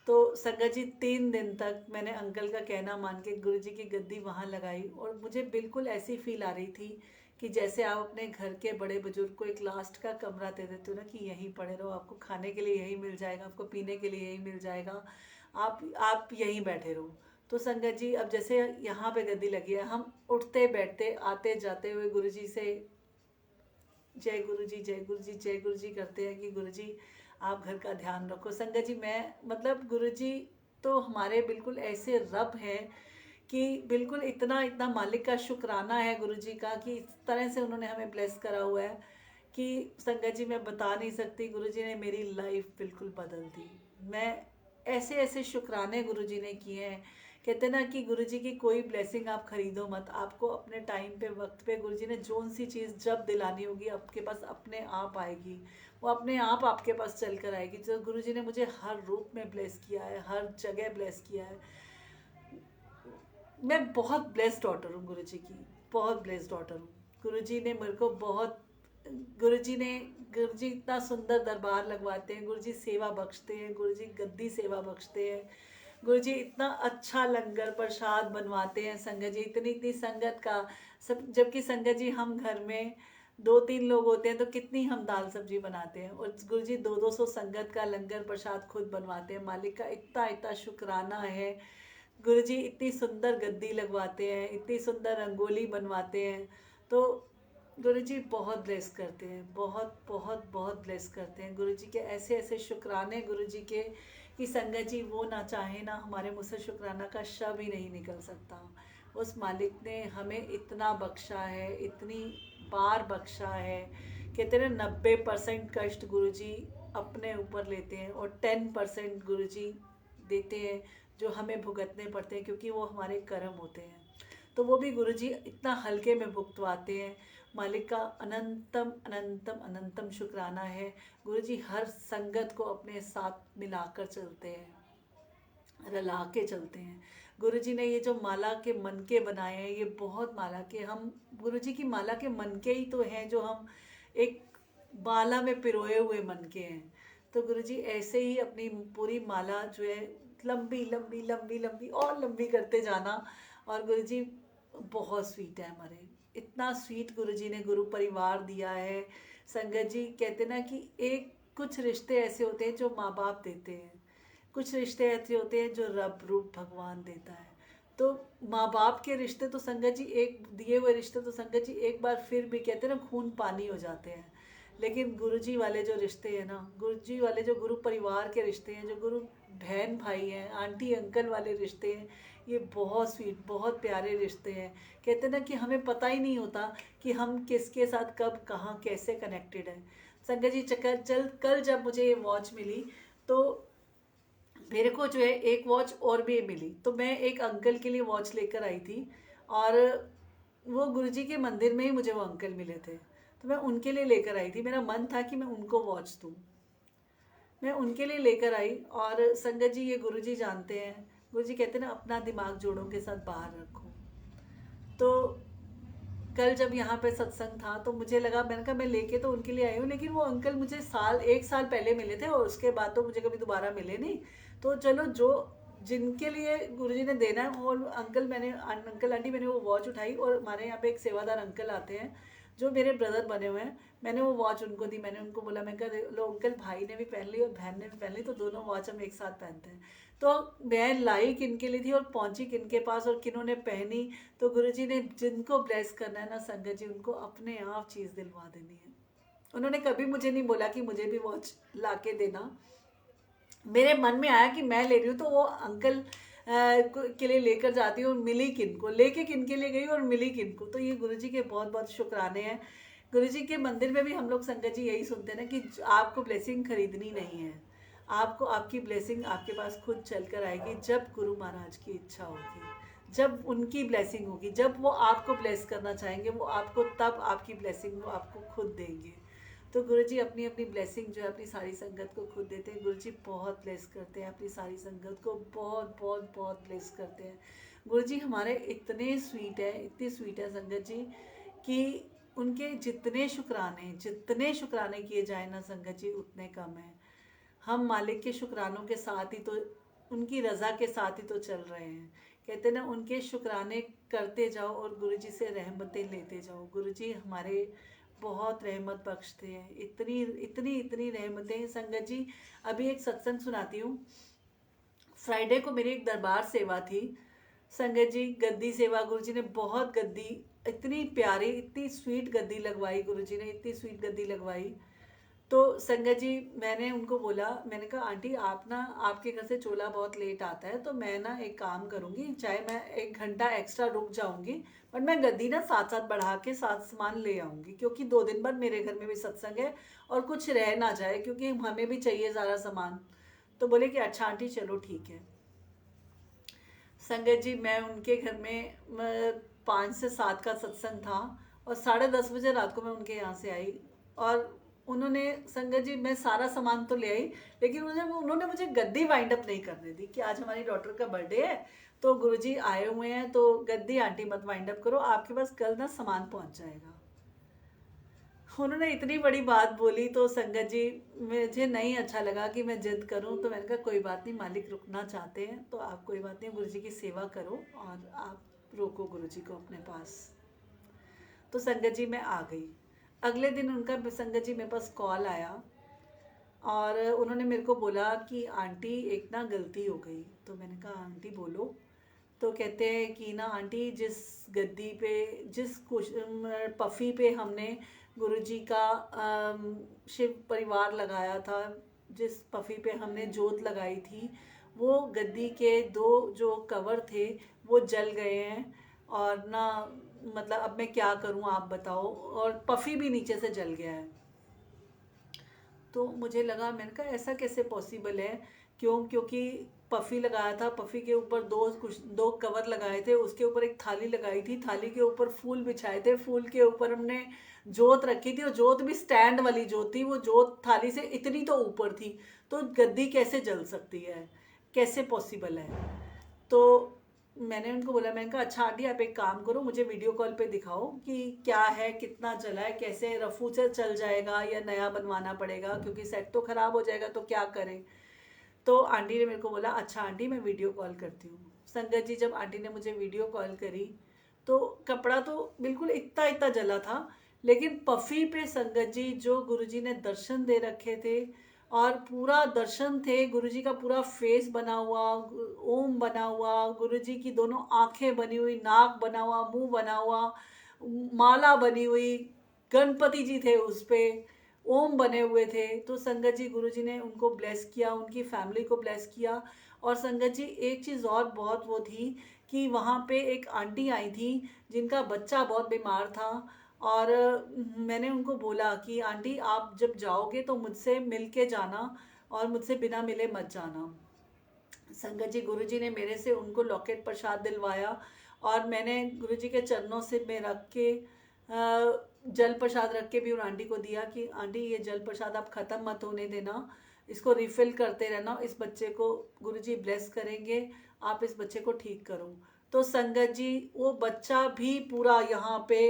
तो संगत जी, 3 दिन तक मैंने अंकल का कहना मान के गुरुजी की गद्दी वहाँ लगाई, और मुझे बिल्कुल ऐसी फील आ रही थी कि जैसे आप अपने घर के बड़े बुजुर्ग को एक लास्ट का कमरा दे देते हो ना, कि यहीं पड़े रहो, आपको खाने के लिए यहीं मिल जाएगा, आपको पीने के लिए यहीं मिल जाएगा, आप यहीं बैठे रहो। तो संगत जी अब जैसे यहाँ पे गद्दी लगी है, हम उठते बैठते आते जाते हुए गुरु जी से जय गुरु जी जय गुरु जी जय गुरु जी करते हैं कि गुरु जी आप घर का ध्यान रखो। संगत जी मैं मतलब गुरु जी तो हमारे बिल्कुल ऐसे रब हैं कि बिल्कुल इतना इतना मालिक का शुक्राना है गुरु जी का कि इस तरह से उन्होंने हमें ब्लेस करा हुआ है कि संगत जी मैं बता नहीं सकती। गुरु जी ने मेरी लाइफ बिल्कुल बदल दी। मैं ऐसे ऐसे शुक्राने गुरु जी ने किए हैं। कहते ना कि गुरु जी की कोई ब्लेसिंग आप खरीदो मत, आपको अपने टाइम पे वक्त पे गुरु जी ने जोन सी चीज़ जब दिलानी होगी आपके पास अपने आप आएगी, वो अपने आप आपके पास चल कर आएगी। तो गुरु जी ने मुझे हर रूप में ब्लेस किया है, हर जगह ब्लेस किया है। मैं बहुत ब्लेस्ड डॉटर हूँ गुरु जी की, बहुत ब्लेस्ड डॉटर हूँ। गुरु जी ने मेरे को बहुत गुरु जी ने गुरु जी इतना सुंदर दरबार लगवाते हैं, गुरु जी सेवा बख्शते हैं, गुरु जी गद्दी सेवा बख्शते हैं, गुरु जी इतना अच्छा लंगर प्रसाद बनवाते हैं। संगत जी इतनी इतनी संगत का सब, जबकि संगत जी हम घर में 2-3 लोग होते हैं तो कितनी हम दाल सब्जी बनाते हैं, और गुरु जी 200-200 संगत का लंगर प्रसाद खुद बनवाते हैं। मालिक का इतना इतना शुक्राना है। गुरु जी इतनी सुंदर गद्दी लगवाते हैं, इतनी सुंदर रंगोली बनवाते हैं। तो गुरु जी बहुत ब्लेस करते हैं, बहुत बहुत बहुत ब्लेस करते हैं। गुरु जी के ऐसे ऐसे शुक्राने गुरु जी के कि संगत जी वो ना चाहे ना हमारे मुँह से शुक्राना का शब्द ही नहीं निकल सकता। उस मालिक ने हमें इतना बख्शा है, इतनी बार बख्शा है। कहते हैं 90% कष्ट गुरु जी अपने ऊपर लेते हैं और 10% गुरु जी देते हैं जो हमें भुगतने पड़ते हैं, क्योंकि वो हमारे कर्म होते हैं। तो वो भी गुरु जी इतना हल्के में भुगतवाते हैं। मालिक का अनंतम अनंतम अनंतम शुक्राना है। गुरु जी हर संगत को अपने साथ मिलाकर चलते हैं, रला के चलते हैं। गुरु जी ने ये जो माला के मनके बनाए हैं, ये बहुत माला के हम गुरु जी की माला के मनके ही तो हैं जो हम एक माला में पिरोए हुए मनके हैं। तो गुरु जी ऐसे ही अपनी पूरी माला जो है लंबी लंबी लंबी लंबी और लंबी करते जाना। और गुरु जी बहुत स्वीट है हमारे, इतना स्वीट गुरु जी ने गुरु परिवार दिया है। संगत जी कहते ना कि एक कुछ रिश्ते ऐसे होते हैं जो माँ बाप देते हैं, कुछ रिश्ते ऐसे होते हैं जो रब रूप भगवान देता है। तो माँ बाप के रिश्ते तो संगत जी एक दिए हुए रिश्ते तो संगत जी एक बार फिर भी कहते हैं ना खून पानी हो जाते हैं। लेकिन गुरुजी वाले जो रिश्ते हैं ना, गुरुजी वाले जो गुरु परिवार के रिश्ते हैं, जो गुरु बहन भाई हैं, आंटी अंकल वाले रिश्ते हैं, ये बहुत स्वीट बहुत प्यारे रिश्ते हैं। कहते हैं ना कि हमें पता ही नहीं होता कि हम किसके साथ कब कहाँ कैसे कनेक्टेड हैं। संगत जी चल कल जब मुझे ये वॉच मिली तो मेरे को जो है एक वॉच और भी मिली। तो मैं एक अंकल के लिए वॉच लेकर आई थी, और वो गुरुजी के मंदिर में ही मुझे वो अंकल मिले थे, तो मैं उनके लिए लेकर आई थी। मेरा मन था कि मैं उनको वॉच दूँ, मैं उनके लिए लेकर आई। और संगत जी ये गुरुजी जानते हैं, गुरुजी कहते हैं ना अपना दिमाग जोड़ों के साथ बाहर रखो। तो कल जब यहाँ पे सत्संग था तो मुझे लगा, मैंने कहा मैं लेके तो उनके लिए आई हूँ, लेकिन वो अंकल मुझे 1 साल पहले मिले थे और उसके बाद तो मुझे कभी दोबारा मिले नहीं। तो चलो जो जिनके लिए गुरुजी ने देना है वो अंकल, मैंने अंकल आंटी मैंने वो वॉच उठाई। और हमारे यहाँ पे एक सेवादार अंकल आते हैं जो मेरे ब्रदर बने हुए हैं, मैंने वो वॉच उनको दी। मैंने उनको बोला, मैं कहा लो अंकल, भाई ने भी पहन ली और बहन ने भी पहन ली, तो दोनों वॉच हम एक साथ पहनते हैं। तो मैं लाई किनके लिए थी और पहुंची किनके पास और किन्होंने पहनी। तो गुरुजी ने जिनको ब्लेस करना है ना संगत जी, उनको अपने आप चीज़ दिलवा देनी है। उन्होंने कभी मुझे नहीं बोला कि मुझे भी वॉच ला के देना। मेरे मन में आया कि मैं ले रही हूँ तो वो अंकल के लिए लेकर जाती हूँ, मिली किनको, लेके किनके लिए गई और मिली किनको। तो ये गुरुजी के बहुत बहुत शुक्राने हैं। गुरुजी के मंदिर में भी हम लोग संगत जी यही सुनते हैं ना कि आपको ब्लेसिंग खरीदनी नहीं है, आपको आपकी ब्लेसिंग आपके पास खुद चल कर आएगी जब गुरु महाराज की इच्छा होगी, जब उनकी ब्लेसिंग होगी, जब वो आपको ब्लेस करना चाहेंगे वो आपको तब आपकी ब्लेसिंग वो आपको खुद देंगे। तो गुरुजी अपनी अपनी ब्लेसिंग जो है अपनी सारी संगत को खुद देते हैं। गुरुजी बहुत ब्लेस करते हैं अपनी सारी संगत को, बहुत बहुत बहुत ब्लेस करते हैं। गुरुजी हमारे इतने स्वीट है, इतनी स्वीट है संगत जी कि उनके जितने शुक्राने किए जाए ना संगत जी उतने कम है। हम मालिक के शुक्रानों के साथ ही तो, उनकी रज़ा के साथ ही तो चल रहे हैं। कहते हैं ना उनके शुक्राने करते जाओ और गुरुजी से रहमतें लेते जाओ। गुरुजी हमारे बहुत रहमत बख्शते हैं, इतनी इतनी इतनी रहमतें। संगत जी अभी एक सत्संग सुनाती हूँ। फ्राइडे को मेरी एक दरबार सेवा थी, संगत जी गद्दी सेवा गुरुजी ने बहुत गद्दी, इतनी प्यारी इतनी स्वीट गद्दी लगवाई, गुरुजी ने इतनी स्वीट गद्दी लगवाई। तो संगत जी मैंने उनको बोला, मैंने कहा आंटी आप ना, आपके घर से चोला बहुत लेट आता है, तो मैं ना एक काम करूँगी, चाहे मैं 1 घंटा एक्स्ट्रा रुक जाऊँगी, बट मैं गद्दी ना साथ साथ बढ़ा के साथ सामान ले आऊँगी, क्योंकि 2 दिन बाद मेरे घर में भी सत्संग है और कुछ रह ना जाए, क्योंकि हमें भी चाहिए सारा सामान। तो बोले कि अच्छा आंटी चलो ठीक है। संगत जी मैं उनके घर में 5 से 7 का सत्संग था और 10:30 बजे रात को मैं उनके यहाँ से आई। और उन्होंने, संगत जी मैं सारा सामान तो ले आई, लेकिन उन्होंने मुझे गद्दी वाइंड अप नहीं करने दी कि आज हमारी डॉटर का बर्थडे है तो गुरुजी आए हुए हैं, तो गद्दी आंटी मत वाइंड अप करो, आपके पास कल ना सामान पहुंच जाएगा। उन्होंने इतनी बड़ी बात बोली तो संगत जी मुझे नहीं अच्छा लगा कि मैं जिद करूं, तो मैंने कहा कोई बात नहीं, मालिक रुकना चाहते हैं तो आप कोई बात नहीं, गुरुजी की सेवा करो और आप रोको गुरुजी को अपने पास। तो संगत जी मैं आ गई। अगले दिन उनका संगत जी मेरे पास कॉल आया और उन्होंने मेरे को बोला कि आंटी एक ना गलती हो गई। तो मैंने कहा आंटी बोलो। तो कहते हैं कि ना आंटी जिस गद्दी पे, जिस पफ़ी पे हमने गुरुजी का शिव परिवार लगाया था, जिस पफ़ी पे हमने जोत लगाई थी, वो गद्दी के 2 जो कवर थे वो जल गए हैं। और ना मतलब अब मैं क्या करूं आप बताओ, और पफ़ी भी नीचे से जल गया है। तो मुझे लगा, मैंने कहा ऐसा कैसे पॉसिबल है, क्योंकि पफ़ी लगाया था, पफ़ी के ऊपर 2 कवर लगाए थे, उसके ऊपर एक थाली लगाई थी, थाली के ऊपर फूल बिछाए थे, फूल के ऊपर हमने जोत रखी थी और जोत भी स्टैंड वाली जोत थी, वो जोत थाली से इतनी तो ऊपर थी, तो गद्दी कैसे जल सकती है, कैसे पॉसिबल है। तो मैंने उनको बोला, मैंने कहा अच्छा आंटी आप एक काम करो, मुझे वीडियो कॉल पे दिखाओ कि क्या है, कितना चला है, कैसे रफू से चल जाएगा या नया बनवाना पड़ेगा, क्योंकि सेट तो ख़राब हो जाएगा तो क्या करें। तो आंटी ने मेरे को बोला अच्छा आंटी मैं वीडियो कॉल करती हूँ। संगत जी जब आंटी ने मुझे वीडियो कॉल करी तो कपड़ा तो बिल्कुल इतना इतना जला था, लेकिन पफ़ी पे संगत जी जो गुरुजी ने दर्शन दे रखे थे, और पूरा दर्शन थे, गुरुजी का पूरा फेस बना हुआ, ओम बना हुआ, गुरुजी की दोनों आंखें बनी हुई, नाक बना हुआ, मुंह बना हुआ, माला बनी हुई, गणपति जी थे उस पे, ओम बने हुए थे। तो संगत जी गुरुजी ने उनको ब्लेस किया, उनकी फैमिली को ब्लेस किया। और संगत जी एक चीज़ और बहुत वो थी कि वहाँ पे एक आंटी आई थी जिनका बच्चा बहुत बीमार था, और मैंने उनको बोला कि आंटी आप जब जाओगे तो मुझसे मिल के जाना और मुझसे बिना मिले मत जाना। संगत जी गुरुजी ने मेरे से उनको लॉकेट प्रसाद दिलवाया, और मैंने गुरुजी के चरणों से में रख के जल प्रसाद रख के भी उन आंटी को दिया कि आंटी ये जल प्रसाद आप ख़त्म मत होने देना, इसको रिफ़िल करते रहना, इस बच्चे को गुरुजी ब्लेस करेंगे, आप इस बच्चे को ठीक करो। तो संगत जी वो बच्चा भी पूरा यहाँ पे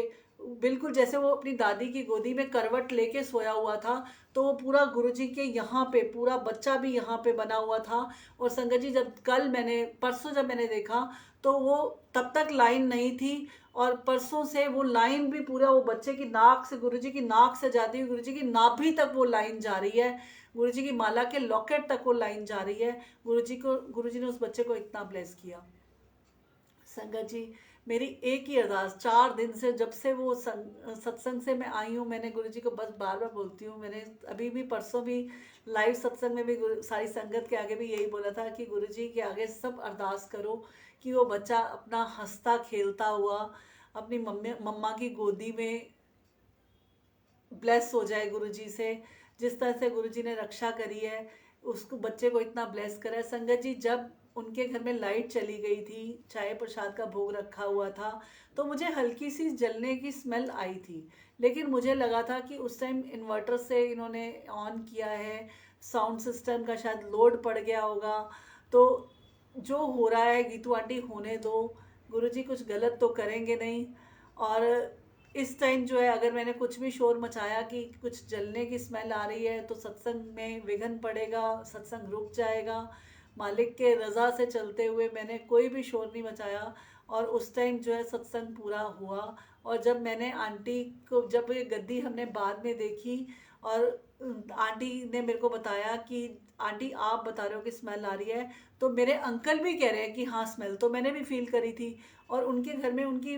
बिल्कुल जैसे वो अपनी दादी की गोदी में करवट लेके सोया हुआ था, तो वो पूरा गुरुजी के यहाँ पे पूरा बच्चा भी यहाँ पे बना हुआ था। और संगत जी जब परसों जब मैंने देखा तो वो तब तक लाइन नहीं थी, और परसों से वो लाइन भी पूरा वो बच्चे की नाक से, गुरुजी की नाक से जाती हुई गुरुजी की नाभि तक वो लाइन जा रही है, गुरुजी की माला के लॉकेट तक वो लाइन जा रही है। गुरुजी ने उस बच्चे को इतना ब्लेस किया। संगत जी मेरी एक ही अरदास 4 दिन से, जब से वो सत्संग से मैं आई हूँ, मैंने गुरुजी को बस बार बार बोलती हूँ, मैंने अभी भी परसों भी लाइव सत्संग में भी सारी संगत के आगे भी यही बोला था कि गुरुजी के आगे सब अरदास करो कि वो बच्चा अपना हंसता खेलता हुआ अपनी मम्मा की गोदी में ब्लेस हो जाए गुरुजी से, जिस तरह से गुरुजी ने रक्षा करी है, उसको बच्चे को इतना ब्लेस करा है। संगत जी जब उनके घर में लाइट चली गई थी, चाय प्रसाद का भोग रखा हुआ था, तो मुझे हल्की सी जलने की स्मेल आई थी, लेकिन मुझे लगा था कि उस टाइम इन्वर्टर से इन्होंने ऑन किया है, साउंड सिस्टम का शायद लोड पड़ गया होगा, तो जो हो रहा है गीतू आंटी होने दो, गुरुजी कुछ गलत तो करेंगे नहीं। और इस टाइम जो है अगर मैंने कुछ भी शोर मचाया कि कुछ जलने की स्मेल आ रही है तो सत्संग में विघ्न पड़ेगा, सत्संग रुक जाएगा। मालिक के रज़ा से चलते हुए मैंने कोई भी शोर नहीं मचाया, और उस टाइम जो है सत्संग पूरा हुआ। और जब मैंने आंटी को, जब ये गद्दी हमने बाद में देखी और आंटी ने मेरे को बताया कि आंटी आप बता रहे हो कि स्मेल आ रही है, तो मेरे अंकल भी कह रहे हैं कि हाँ स्मेल तो मैंने भी फील करी थी। और उनके घर में उनकी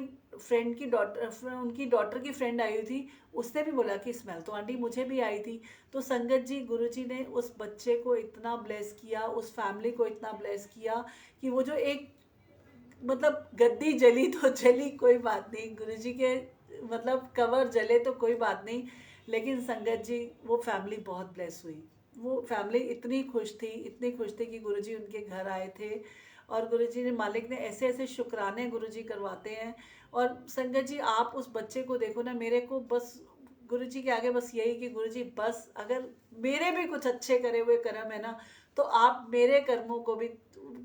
डॉटर की फ्रेंड आई हुई थी, उसने भी बोला कि स्मेल तो आंटी मुझे भी आई थी। तो संगत जी, गुरुजी ने उस बच्चे को इतना ब्लेस किया, उस फैमिली को इतना ब्लेस किया कि वो जो एक मतलब गद्दी जली तो जली, कोई बात नहीं, गुरुजी के मतलब कवर जले तो कोई बात नहीं, लेकिन संगत जी वो फैमिली बहुत ब्लेस हुई। वो फैमिली इतनी खुश थी, इतनी खुश थी कि गुरुजी उनके घर आए थे। और गुरुजी ने, मालिक ने ऐसे ऐसे शुक्राने गुरुजी करवाते हैं। और संगत जी आप उस बच्चे को देखो ना, मेरे को बस गुरुजी के आगे बस यही कि गुरुजी बस अगर मेरे भी कुछ अच्छे करे हुए कर्म है ना, तो आप मेरे कर्मों को भी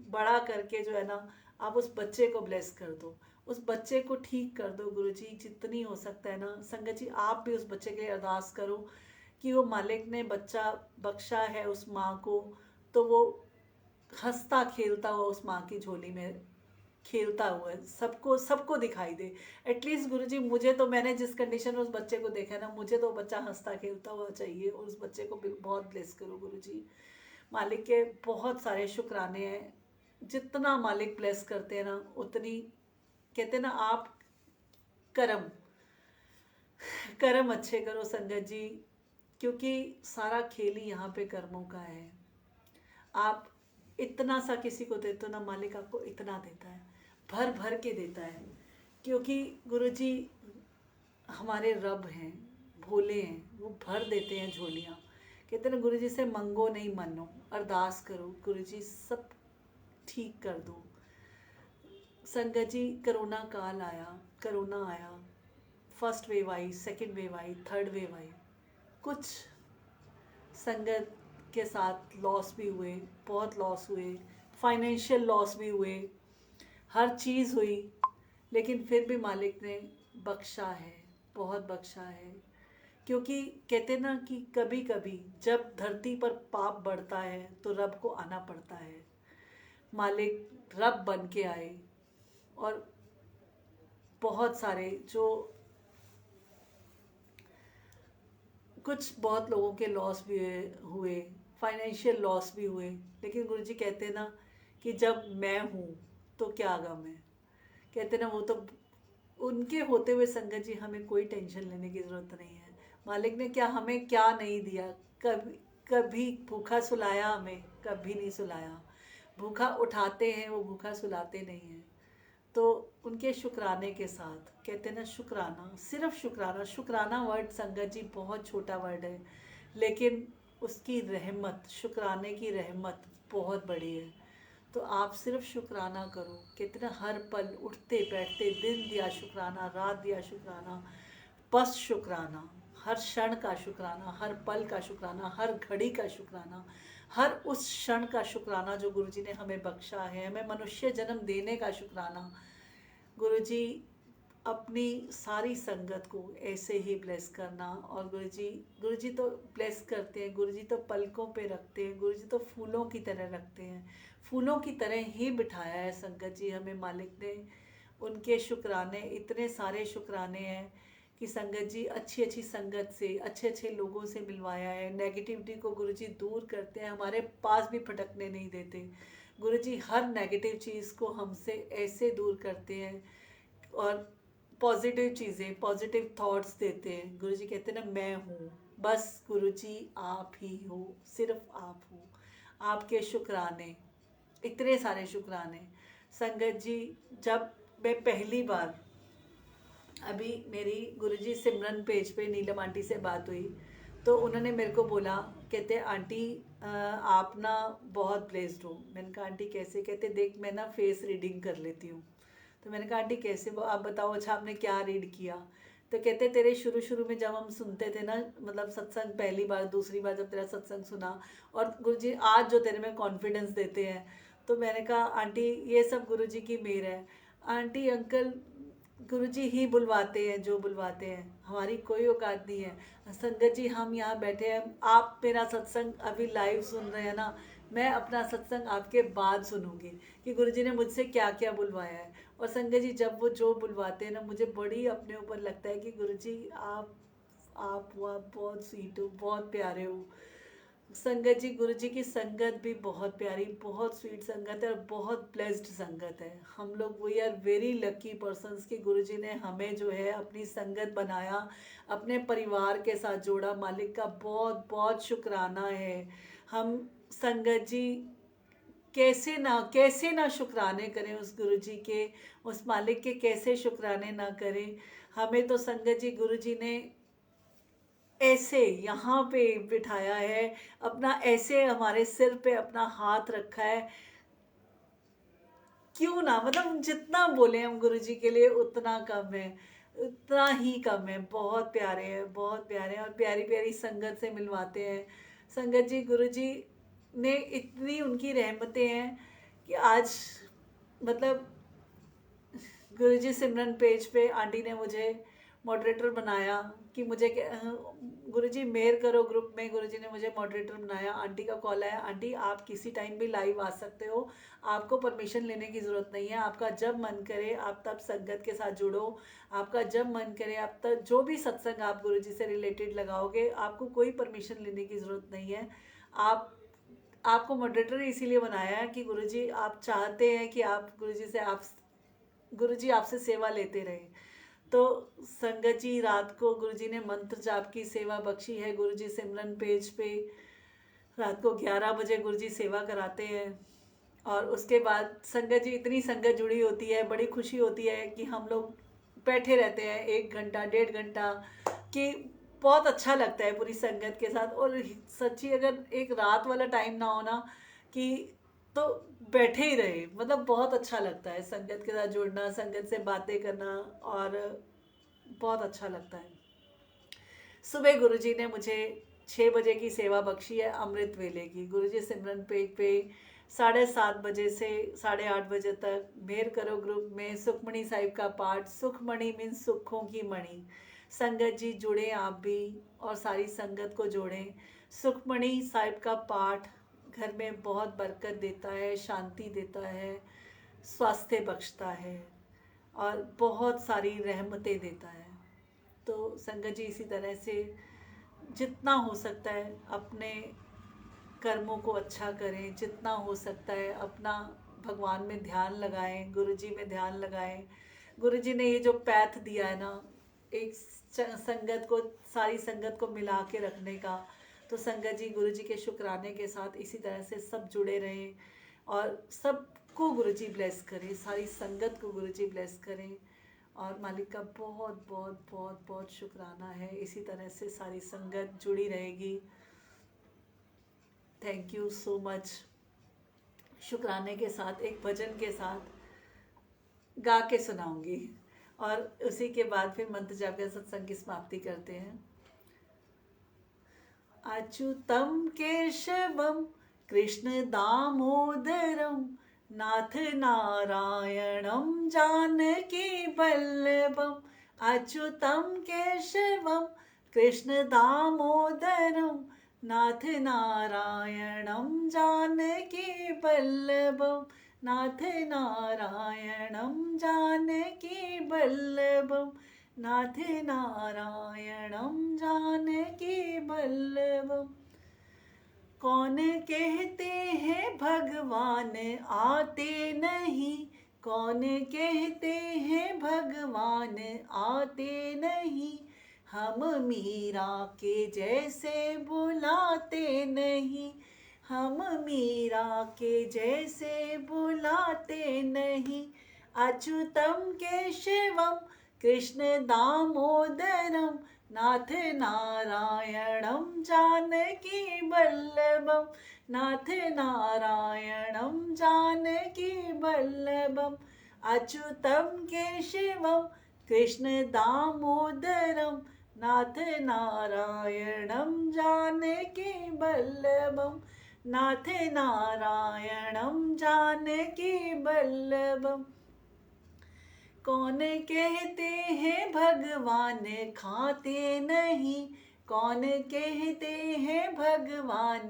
बड़ा करके जो है ना, आप उस बच्चे को ब्लेस कर दो, उस बच्चे को ठीक कर दो गुरुजी, जितनी हो सकता है ना। संगत जी आप भी उस बच्चे के लिए अरदास करो कि वो मालिक ने बच्चा बख्शा है उस माँ को, तो वो हंसता खेलता हुआ उस माँ की झोली में खेलता हुआ सबको सबको दिखाई दे। एटलीस्ट गुरुजी मुझे तो, मैंने जिस कंडीशन में उस बच्चे को देखा है ना, मुझे तो बच्चा हंसता खेलता हुआ चाहिए, और उस बच्चे को बहुत ब्लेस करो गुरुजी। मालिक के बहुत सारे शुक्राने हैं, जितना मालिक ब्लेस करते हैं ना उतनी, कहते हैं ना आप कर्म कर्म अच्छे करो संगत जी, क्योंकि सारा खेल ही यहाँ पे कर्मों का है। आप इतना सा किसी को देते हो ना, मालिक आपको इतना देता है, भर भर के देता है, क्योंकि गुरुजी हमारे रब हैं, भोले हैं, वो भर देते हैं झोलियाँ। कहते हैं ना गुरुजी से मंगो नहीं मनो, अरदास करो गुरुजी सब ठीक कर दो। संगत जी कोरोना काल आया, कोरोना आया, फर्स्ट वेव आई, सेकंड वेव आई, थर्ड वेव आई, कुछ संगत के साथ लॉस भी हुए, बहुत लॉस हुए, फाइनेंशियल लॉस भी हुए, हर चीज़ हुई, लेकिन फिर भी मालिक ने बख्शा है, बहुत बख्शा है। क्योंकि कहते ना कि कभी कभी जब धरती पर पाप बढ़ता है तो रब को आना पड़ता है। मालिक रब बन के आए, और बहुत सारे जो कुछ बहुत लोगों के लॉस भी हुए, फाइनेंशियल लॉस भी हुए, लेकिन गुरुजी कहते हैं ना कि जब मैं हूँ तो क्या गम है। कहते ना वो तो उनके होते हुए संगत जी हमें कोई टेंशन लेने की ज़रूरत नहीं है। मालिक ने क्या हमें क्या नहीं दिया, कभी कभी भूखा सुलाया हमें, कभी नहीं सुलाया। भूखा उठाते हैं, वो भूखा सुलाते नहीं हैं। तो उनके शुक्राने के साथ, कहते हैं ना शुक्राना, सिर्फ शुक्राना, शुक्राना वर्ड संगत जी बहुत छोटा वर्ड है, लेकिन उसकी रहमत, शुक्राने की रहमत बहुत बड़ी है। तो आप सिर्फ शुक्राना करो, कितना हर पल उठते बैठते दिन दिया शुक्राना, रात दिया शुक्राना, बस शुक्राना, हर क्षण का शुक्राना, हर पल का शुक्राना, हर घड़ी का शुक्राना, हर उस क्षण का शुक्राना जो गुरुजी ने हमें बख्शा है, हमें मनुष्य जन्म देने का शुक्राना। गुरुजी अपनी सारी संगत को ऐसे ही ब्लेस करना। और गुरुजी तो ब्लेस करते हैं, गुरुजी तो पलकों पे रखते हैं, गुरुजी तो फूलों की तरह रखते हैं, फूलों की तरह ही बिठाया है संगत जी हमें मालिक ने। उनके शुक्राने, इतने सारे शुक्राने हैं कि संगत जी अच्छी अच्छी संगत से, अच्छे अच्छे लोगों से मिलवाया है। नेगेटिविटी को गुरुजी दूर करते हैं, हमारे पास भी फटकने नहीं देते। गुरुजी हर नेगेटिव चीज़ को हमसे ऐसे दूर करते हैं, और पॉजिटिव चीज़ें, पॉजिटिव थॉट्स देते हैं। गुरुजी कहते हैं ना मैं हूँ, बस गुरुजी आप ही हो, सिर्फ आप हो। आपके शुक्राने, इतने सारे शुक्राने। संगत जी जब मैं पहली बार, अभी मेरी गुरुजी सिमरन पेज पे नीलम आंटी से बात हुई, तो उन्होंने मेरे को बोला, कहते आंटी आप ना बहुत ब्लेस्ड हो। मैंने कहा आंटी कैसे? कहते देख मैं ना फेस रीडिंग कर लेती हूँ। तो मैंने कहा आंटी कैसे, आप बताओ। अच्छा आपने क्या रीड किया? तो कहते तेरे शुरू शुरू में जब हम सुनते थे ना, मतलब सत्संग पहली बार दूसरी बार जब तेरा सत्संग सुना, और गुरुजी आज जो तेरे में कॉन्फिडेंस देते हैं, तो मैंने कहा आंटी ये सब गुरुजी की मेहर है। आंटी अंकल गुरुजी ही बुलवाते हैं, जो बुलवाते हैं, हमारी कोई औकात नहीं है। संगत जी हम यहाँ बैठे हैं, आप मेरा सत्संग अभी लाइव सुन रहे हैं ना, मैं अपना सत्संग आपके बाद सुनूंगी कि गुरुजी ने मुझसे क्या क्या बुलवाया है। और संगत जी जब वो जो बुलवाते हैं ना, मुझे बड़ी अपने ऊपर लगता है कि गुरुजी आप आप बहुत स्वीट हो, बहुत प्यारे हो। संगत जी, गुरु जी की संगत भी बहुत प्यारी, बहुत स्वीट संगत है और बहुत ब्लेस्ड संगत है। हम लोग we are very lucky persons कि गुरु जी ने हमें जो है अपनी संगत बनाया, अपने परिवार के साथ जोड़ा। मालिक का बहुत बहुत शुक्राना है। हम संगत जी कैसे ना शुक्राने करें उस गुरु जी के, उस मालिक के कैसे शुक्राने ना करें। हमें तो संगत जी गुरु जी ने ऐसे यहाँ पे बिठाया है, अपना ऐसे हमारे सिर पे अपना हाथ रखा है। क्यों ना, मतलब हम जितना बोले हम गुरु जी के लिए उतना कम है, उतना ही कम है। बहुत प्यारे हैं, बहुत प्यारे हैं और प्यारी प्यारी संगत से मिलवाते हैं। संगत जी गुरु जी ने इतनी उनकी रहमतें हैं कि आज मतलब गुरुजी सिमरन पेज पे आंटी ने मुझे मॉडरेटर बनाया कि मुझे गुरुजी मेयर करो ग्रुप में। गुरुजी ने मुझे मॉडरेटर बनाया। आंटी का कॉल आया, आंटी आप किसी टाइम भी लाइव आ सकते हो, आपको परमिशन लेने की ज़रूरत नहीं है, आपका जब मन करे आप तब संगत के साथ जुड़ो, आपका जब मन करे आप तब जो भी सत्संग आप गुरुजी से रिलेटेड लगाओगे, आपको कोई परमिशन लेने की ज़रूरत नहीं है। आपको मॉडरेटर इसीलिए बनाया है कि गुरुजी आप चाहते हैं कि आप गुरुजी आपसे सेवा लेते रहे। तो संगत जी रात को गुरुजी ने मंत्र जाप की सेवा बख्शी है। गुरुजी सिमरन पेज पे रात को 11 बजे गुरुजी सेवा कराते हैं और उसके बाद संगत जी इतनी संगत जुड़ी होती है, बड़ी खुशी होती है कि हम लोग बैठे रहते हैं 1 घंटा 1.5 घंटा, कि बहुत अच्छा लगता है पूरी संगत के साथ। और सच्ची अगर एक रात वाला टाइम ना होना कि तो बैठे ही रहे, मतलब बहुत अच्छा लगता है संगत के साथ जुड़ना, संगत से बातें करना और बहुत अच्छा लगता है। सुबह गुरुजी ने मुझे 6 बजे की सेवा बख्शी है अमृत वेले की। गुरुजी सिमरन पेज पे 7:30 बजे से 8:30 बजे तक मेहर करो ग्रुप में सुखमणि साहिब का पाठ, सुखमणि मीन्स सुखों की मणि। संगत जी जुड़ें आप भी और सारी संगत को जोड़ें। सुखमणि साहिब का पाठ घर में बहुत बरकत देता है, शांति देता है, स्वास्थ्य बख्शता है और बहुत सारी रहमतें देता है। तो संगत जी इसी तरह से जितना हो सकता है अपने कर्मों को अच्छा करें, जितना हो सकता है अपना भगवान में ध्यान लगाएं, गुरुजी में ध्यान लगाएं। गुरुजी ने ये जो पैथ दिया है ना, एक संगत को, सारी संगत को मिला के रखने का, तो संगत जी गुरुजी के शुक्राने के साथ इसी तरह से सब जुड़े रहें और सबको गुरुजी ब्लेस करें, सारी संगत को गुरुजी ब्लेस करें। और मालिक का बहुत बहुत बहुत बहुत शुक्राना है। इसी तरह से सारी संगत जुड़ी रहेगी। Thank you so much. शुक्राने के साथ एक भजन के साथ गा के सुनाऊंगी और उसी के बाद फिर मंत्र जाप के सत्संग की समाप्ति करते हैं। अच्युतम केशवम कृष्ण दामोदरम नाथ नारायणं जानकी वल्लभम। अच्युतं केशवं कृष्ण दामोदरं नाथ नारायणं जानकी वल्लभम। नाथ नारायणं जानकी वल्लभम। नाथ नारायणं जानकी वल्लभम। कौन कहते हैं भगवान आते नहीं, कौन कहते हैं भगवान आते नहीं, हम मीरा के जैसे बुलाते नहीं, हम मीरा के जैसे बुलाते नहीं। अच्युतम केशवम कृष्ण दामोदरम नाथ नारायणं जानकी वल्लभम। नाथ नारायणं जानकी वल्लभम। अच्युतं केशवं कृष्ण दामोदरं नाथ नारायणं जानकी वल्लभम। नाथ नारायणं जानकी वल्लभम। कौन कहते हैं भगवान खाते नहीं, कौन कहते हैं भगवान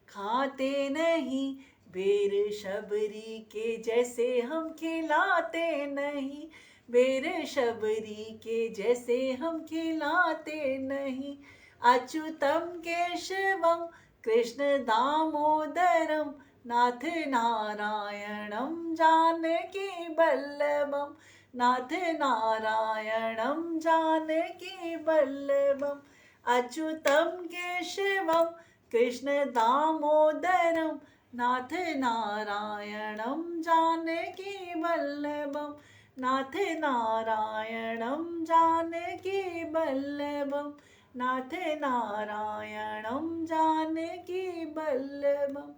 खाते नहीं, बेर शबरी के जैसे हम खिलाते नहीं, वीर शबरी के जैसे हम खिलाते नहीं। अच्युतम केशवम कृष्ण दामोदरम नाथ नारायणम जानकी वल्लभम। नाथ नारायणं जानकी वल्लभम्। अच्युतं केशवं कृष्ण दामोदरं नाथ नारायणं जानकी वल्लभम्। नाथ नारायणं जानकी वल्लभम्। नाथ नारायणं जानकी वल्लभम्।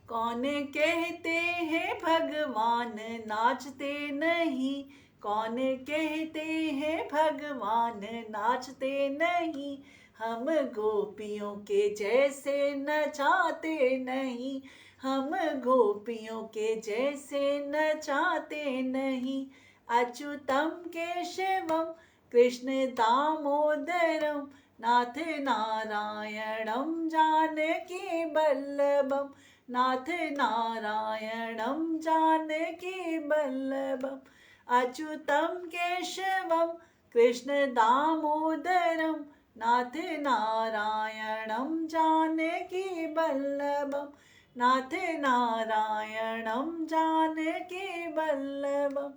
कौन कहते हैं भगवान नाचते नहीं। कौन कहते हैं भगवान नाचते नहीं। हम गोपियों के जैसे नचाते नहीं। हम गोपियों के जैसे नचाते नहीं। अच्युतम केशवम कृष्ण दामोदरम नाथ नारायणं जानकी वल्लभम्। नाथ नारायणं जानकी वल्लभम्। अच्युतं केशवं कृष्ण दामोदरं नाथ नारायणं जानकी वल्लभम्। नाथ नारायणं जानकी वल्लभम्।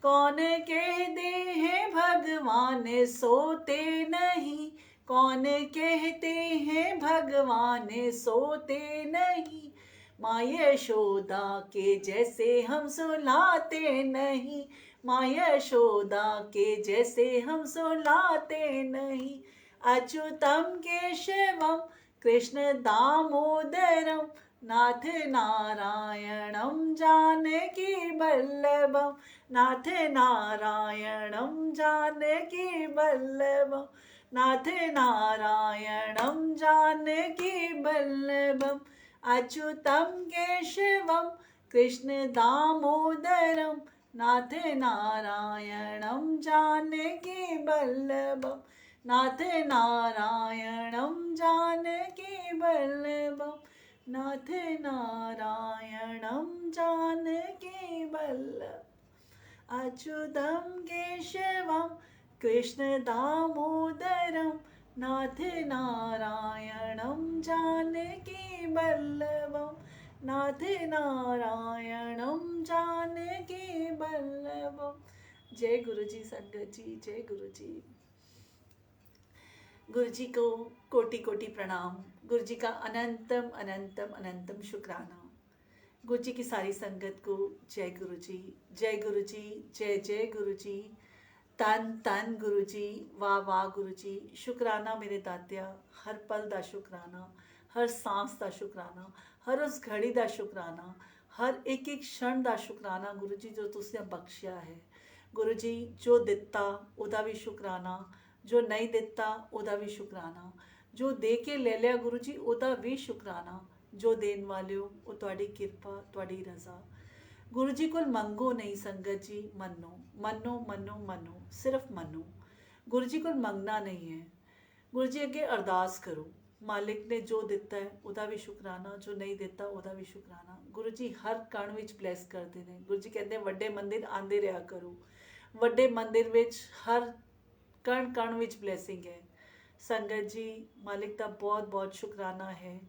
कौन कहते हैं भगवान सोते नहीं। कौन कहते हैं भगवान सोते नहीं। माँ यशोदा के जैसे हम सुलाते नहीं। माँ यशोदा के जैसे हम सुलाते नहीं। अच्युतम केशवम कृष्ण दामोदरम नाथ नारायणं जानकी वल्लभम्। नाथ नारायणं जानकी वल्लभम्। नाथ नारायणं जानकी वल्लभम्। अच्युतं केशवं कृष्ण दामोदरं नाथ नारायणं जानकी वल्लभम्। नाथ नारायणं जानकी वल्लभम्। नाथ नारायणं जानकी वल्लभम्। अच्युतं केशवं कृष्ण दामोदरं नाथ नारायणं जानकी वल्लभम्। नाथ नारायणं जानकी वल्लभम्। जय गुरु जी संगत जी, जय गुरु जी। गुरु जी को कोटि कोटि प्रणाम। गुरु जी का अनंतम अनंतम अनंतम शुक्राना। गुरु जी की सारी संगत को जय गुरु जी, जय गुरु जी, जय जय गुरु जी, तन तन गुरु जी, वाह वाह गुरु जी। शुक्राना मेरे दातिया, हर पल दा शुक्राना, हर सांस दा शुक्राना, हर उस घड़ी दा शुक्राना, हर एक एक क्षण दा शुक्राना गुरु जी जो तुसीं बख्शिया है। गुरु जी जो दिता उदा भी शुक्राना, जो नहीं दिता उदा भी शुक्राना, जो दे के ले लिया गुरु जी उदा भी शुक्राना। जो देन वाले हो वो तुहाडी किरपा, तुहाडी रजा। गुरु जी को मंगो नहीं संगत जी, मनो मनो मनो मनो, सिर्फ मनो। गुरु जी को मंगना नहीं है। गुरु जी अगे अरदास करो। मालिक ने जो दिता है उदा भी शुक्राना, जो नहीं दिता उदा भी शुक्राना। गुरु जी हर कण विच ब्लैस करते हैं। गुरु जी कहते हैं वड्डे मंदिर आंदे रहा करो। वड्डे मंदिर विच हर कण कण विच ब्लैसिंग है। संगत जी मालिक का बहुत बहुत शुक्राना है।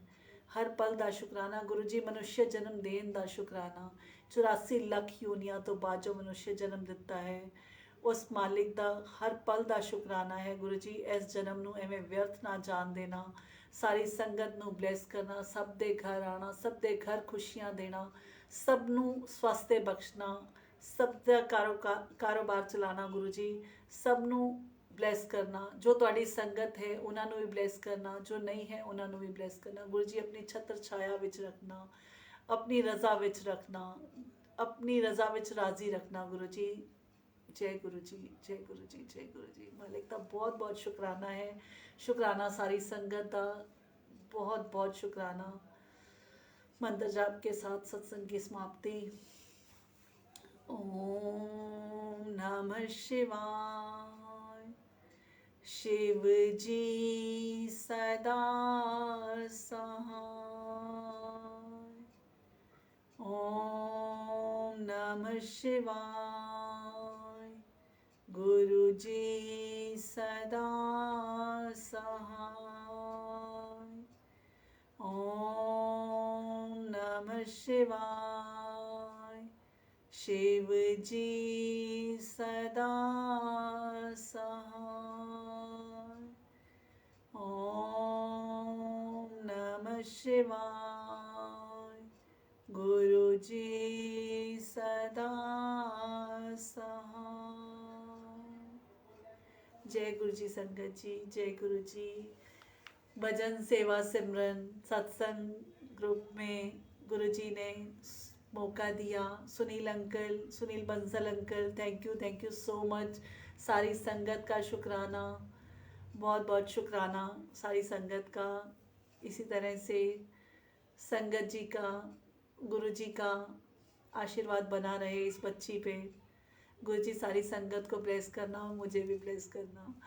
हर पल का शुक्राना गुरु जी। मनुष्य जन्म देन का शुक्राना। 84 लाख यूनिया तो बाद जो मनुष्य जन्म दिता है उस मालिक का हर पल का शुक्राना है गुरु जी। इस जन्म नूं एवें व्यर्थ ना जान देना। सारी संगत नूं ब्लैस करना, सब दे घर आना, सब दे घर खुशियां देना, सब नूं स्वास्थ्य बख्शना, सब दा कारोबार चलाना गुरु जी। सब नूं ब्लैस करना। जो तुहाडी संगत है उन्होंने भी ब्लैस करना, जो नहीं है उन्होंने भी ब्लैस करना गुरु जी। अपनी छत्र छाया विच रखना, अपनी रज़ा विच रखना, अपनी रज़ा विच राजी रखना गुरु जी। जय गुरु जी, जय गुरु जी, जय गुरु जी। मालिक का बहुत बहुत शुक्राना है। शुक्राना सारी संगत का, बहुत बहुत शुक्राना। मंत्र जाप के साथ सत्संग की समाप्ति। ओम नमः शिवाय। शिव जी सदा सहाय। ओम नमः शिवाय। गुरु जी सदा सहाय। ओम नमः शिवाय। शिव जी सदा सहाय। ओम नमः शिवाय। गुरु जी सदा सहाय। जय गुरु जी संगत जी, जय गुरु जी। भजन सेवा सिमरन सत्संग ग्रुप में गुरु जी ने मौका दिया। Sunil uncle, Sunil Bansal uncle, thank you so much. सारी संगत का शुक्राना, बहुत बहुत शुक्राना सारी संगत का। इसी तरह से संगत जी का, गुरु जी का आशीर्वाद बना रहे इस बच्ची पे। गुरु जी सारी संगत को ब्लेस करना और मुझे भी ब्लेस करना।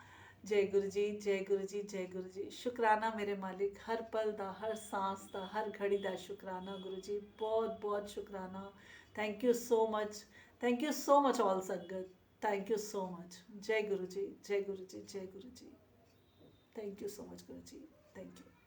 जय गुरु जी, जय गुरु जी, जय गुरु जी। शुक्राना मेरे मालिक, हर पल दा, हर सांस दा, हर घड़ी दा शुक्राना गुरु जी, बहुत बहुत शुक्राना। Thank you so much, thank you so much all संगत, थैंक यू सो मच। जय गुरु जी, जय गुरु जी, जय गुरु जी। Thank you so much Guru ji, thank you.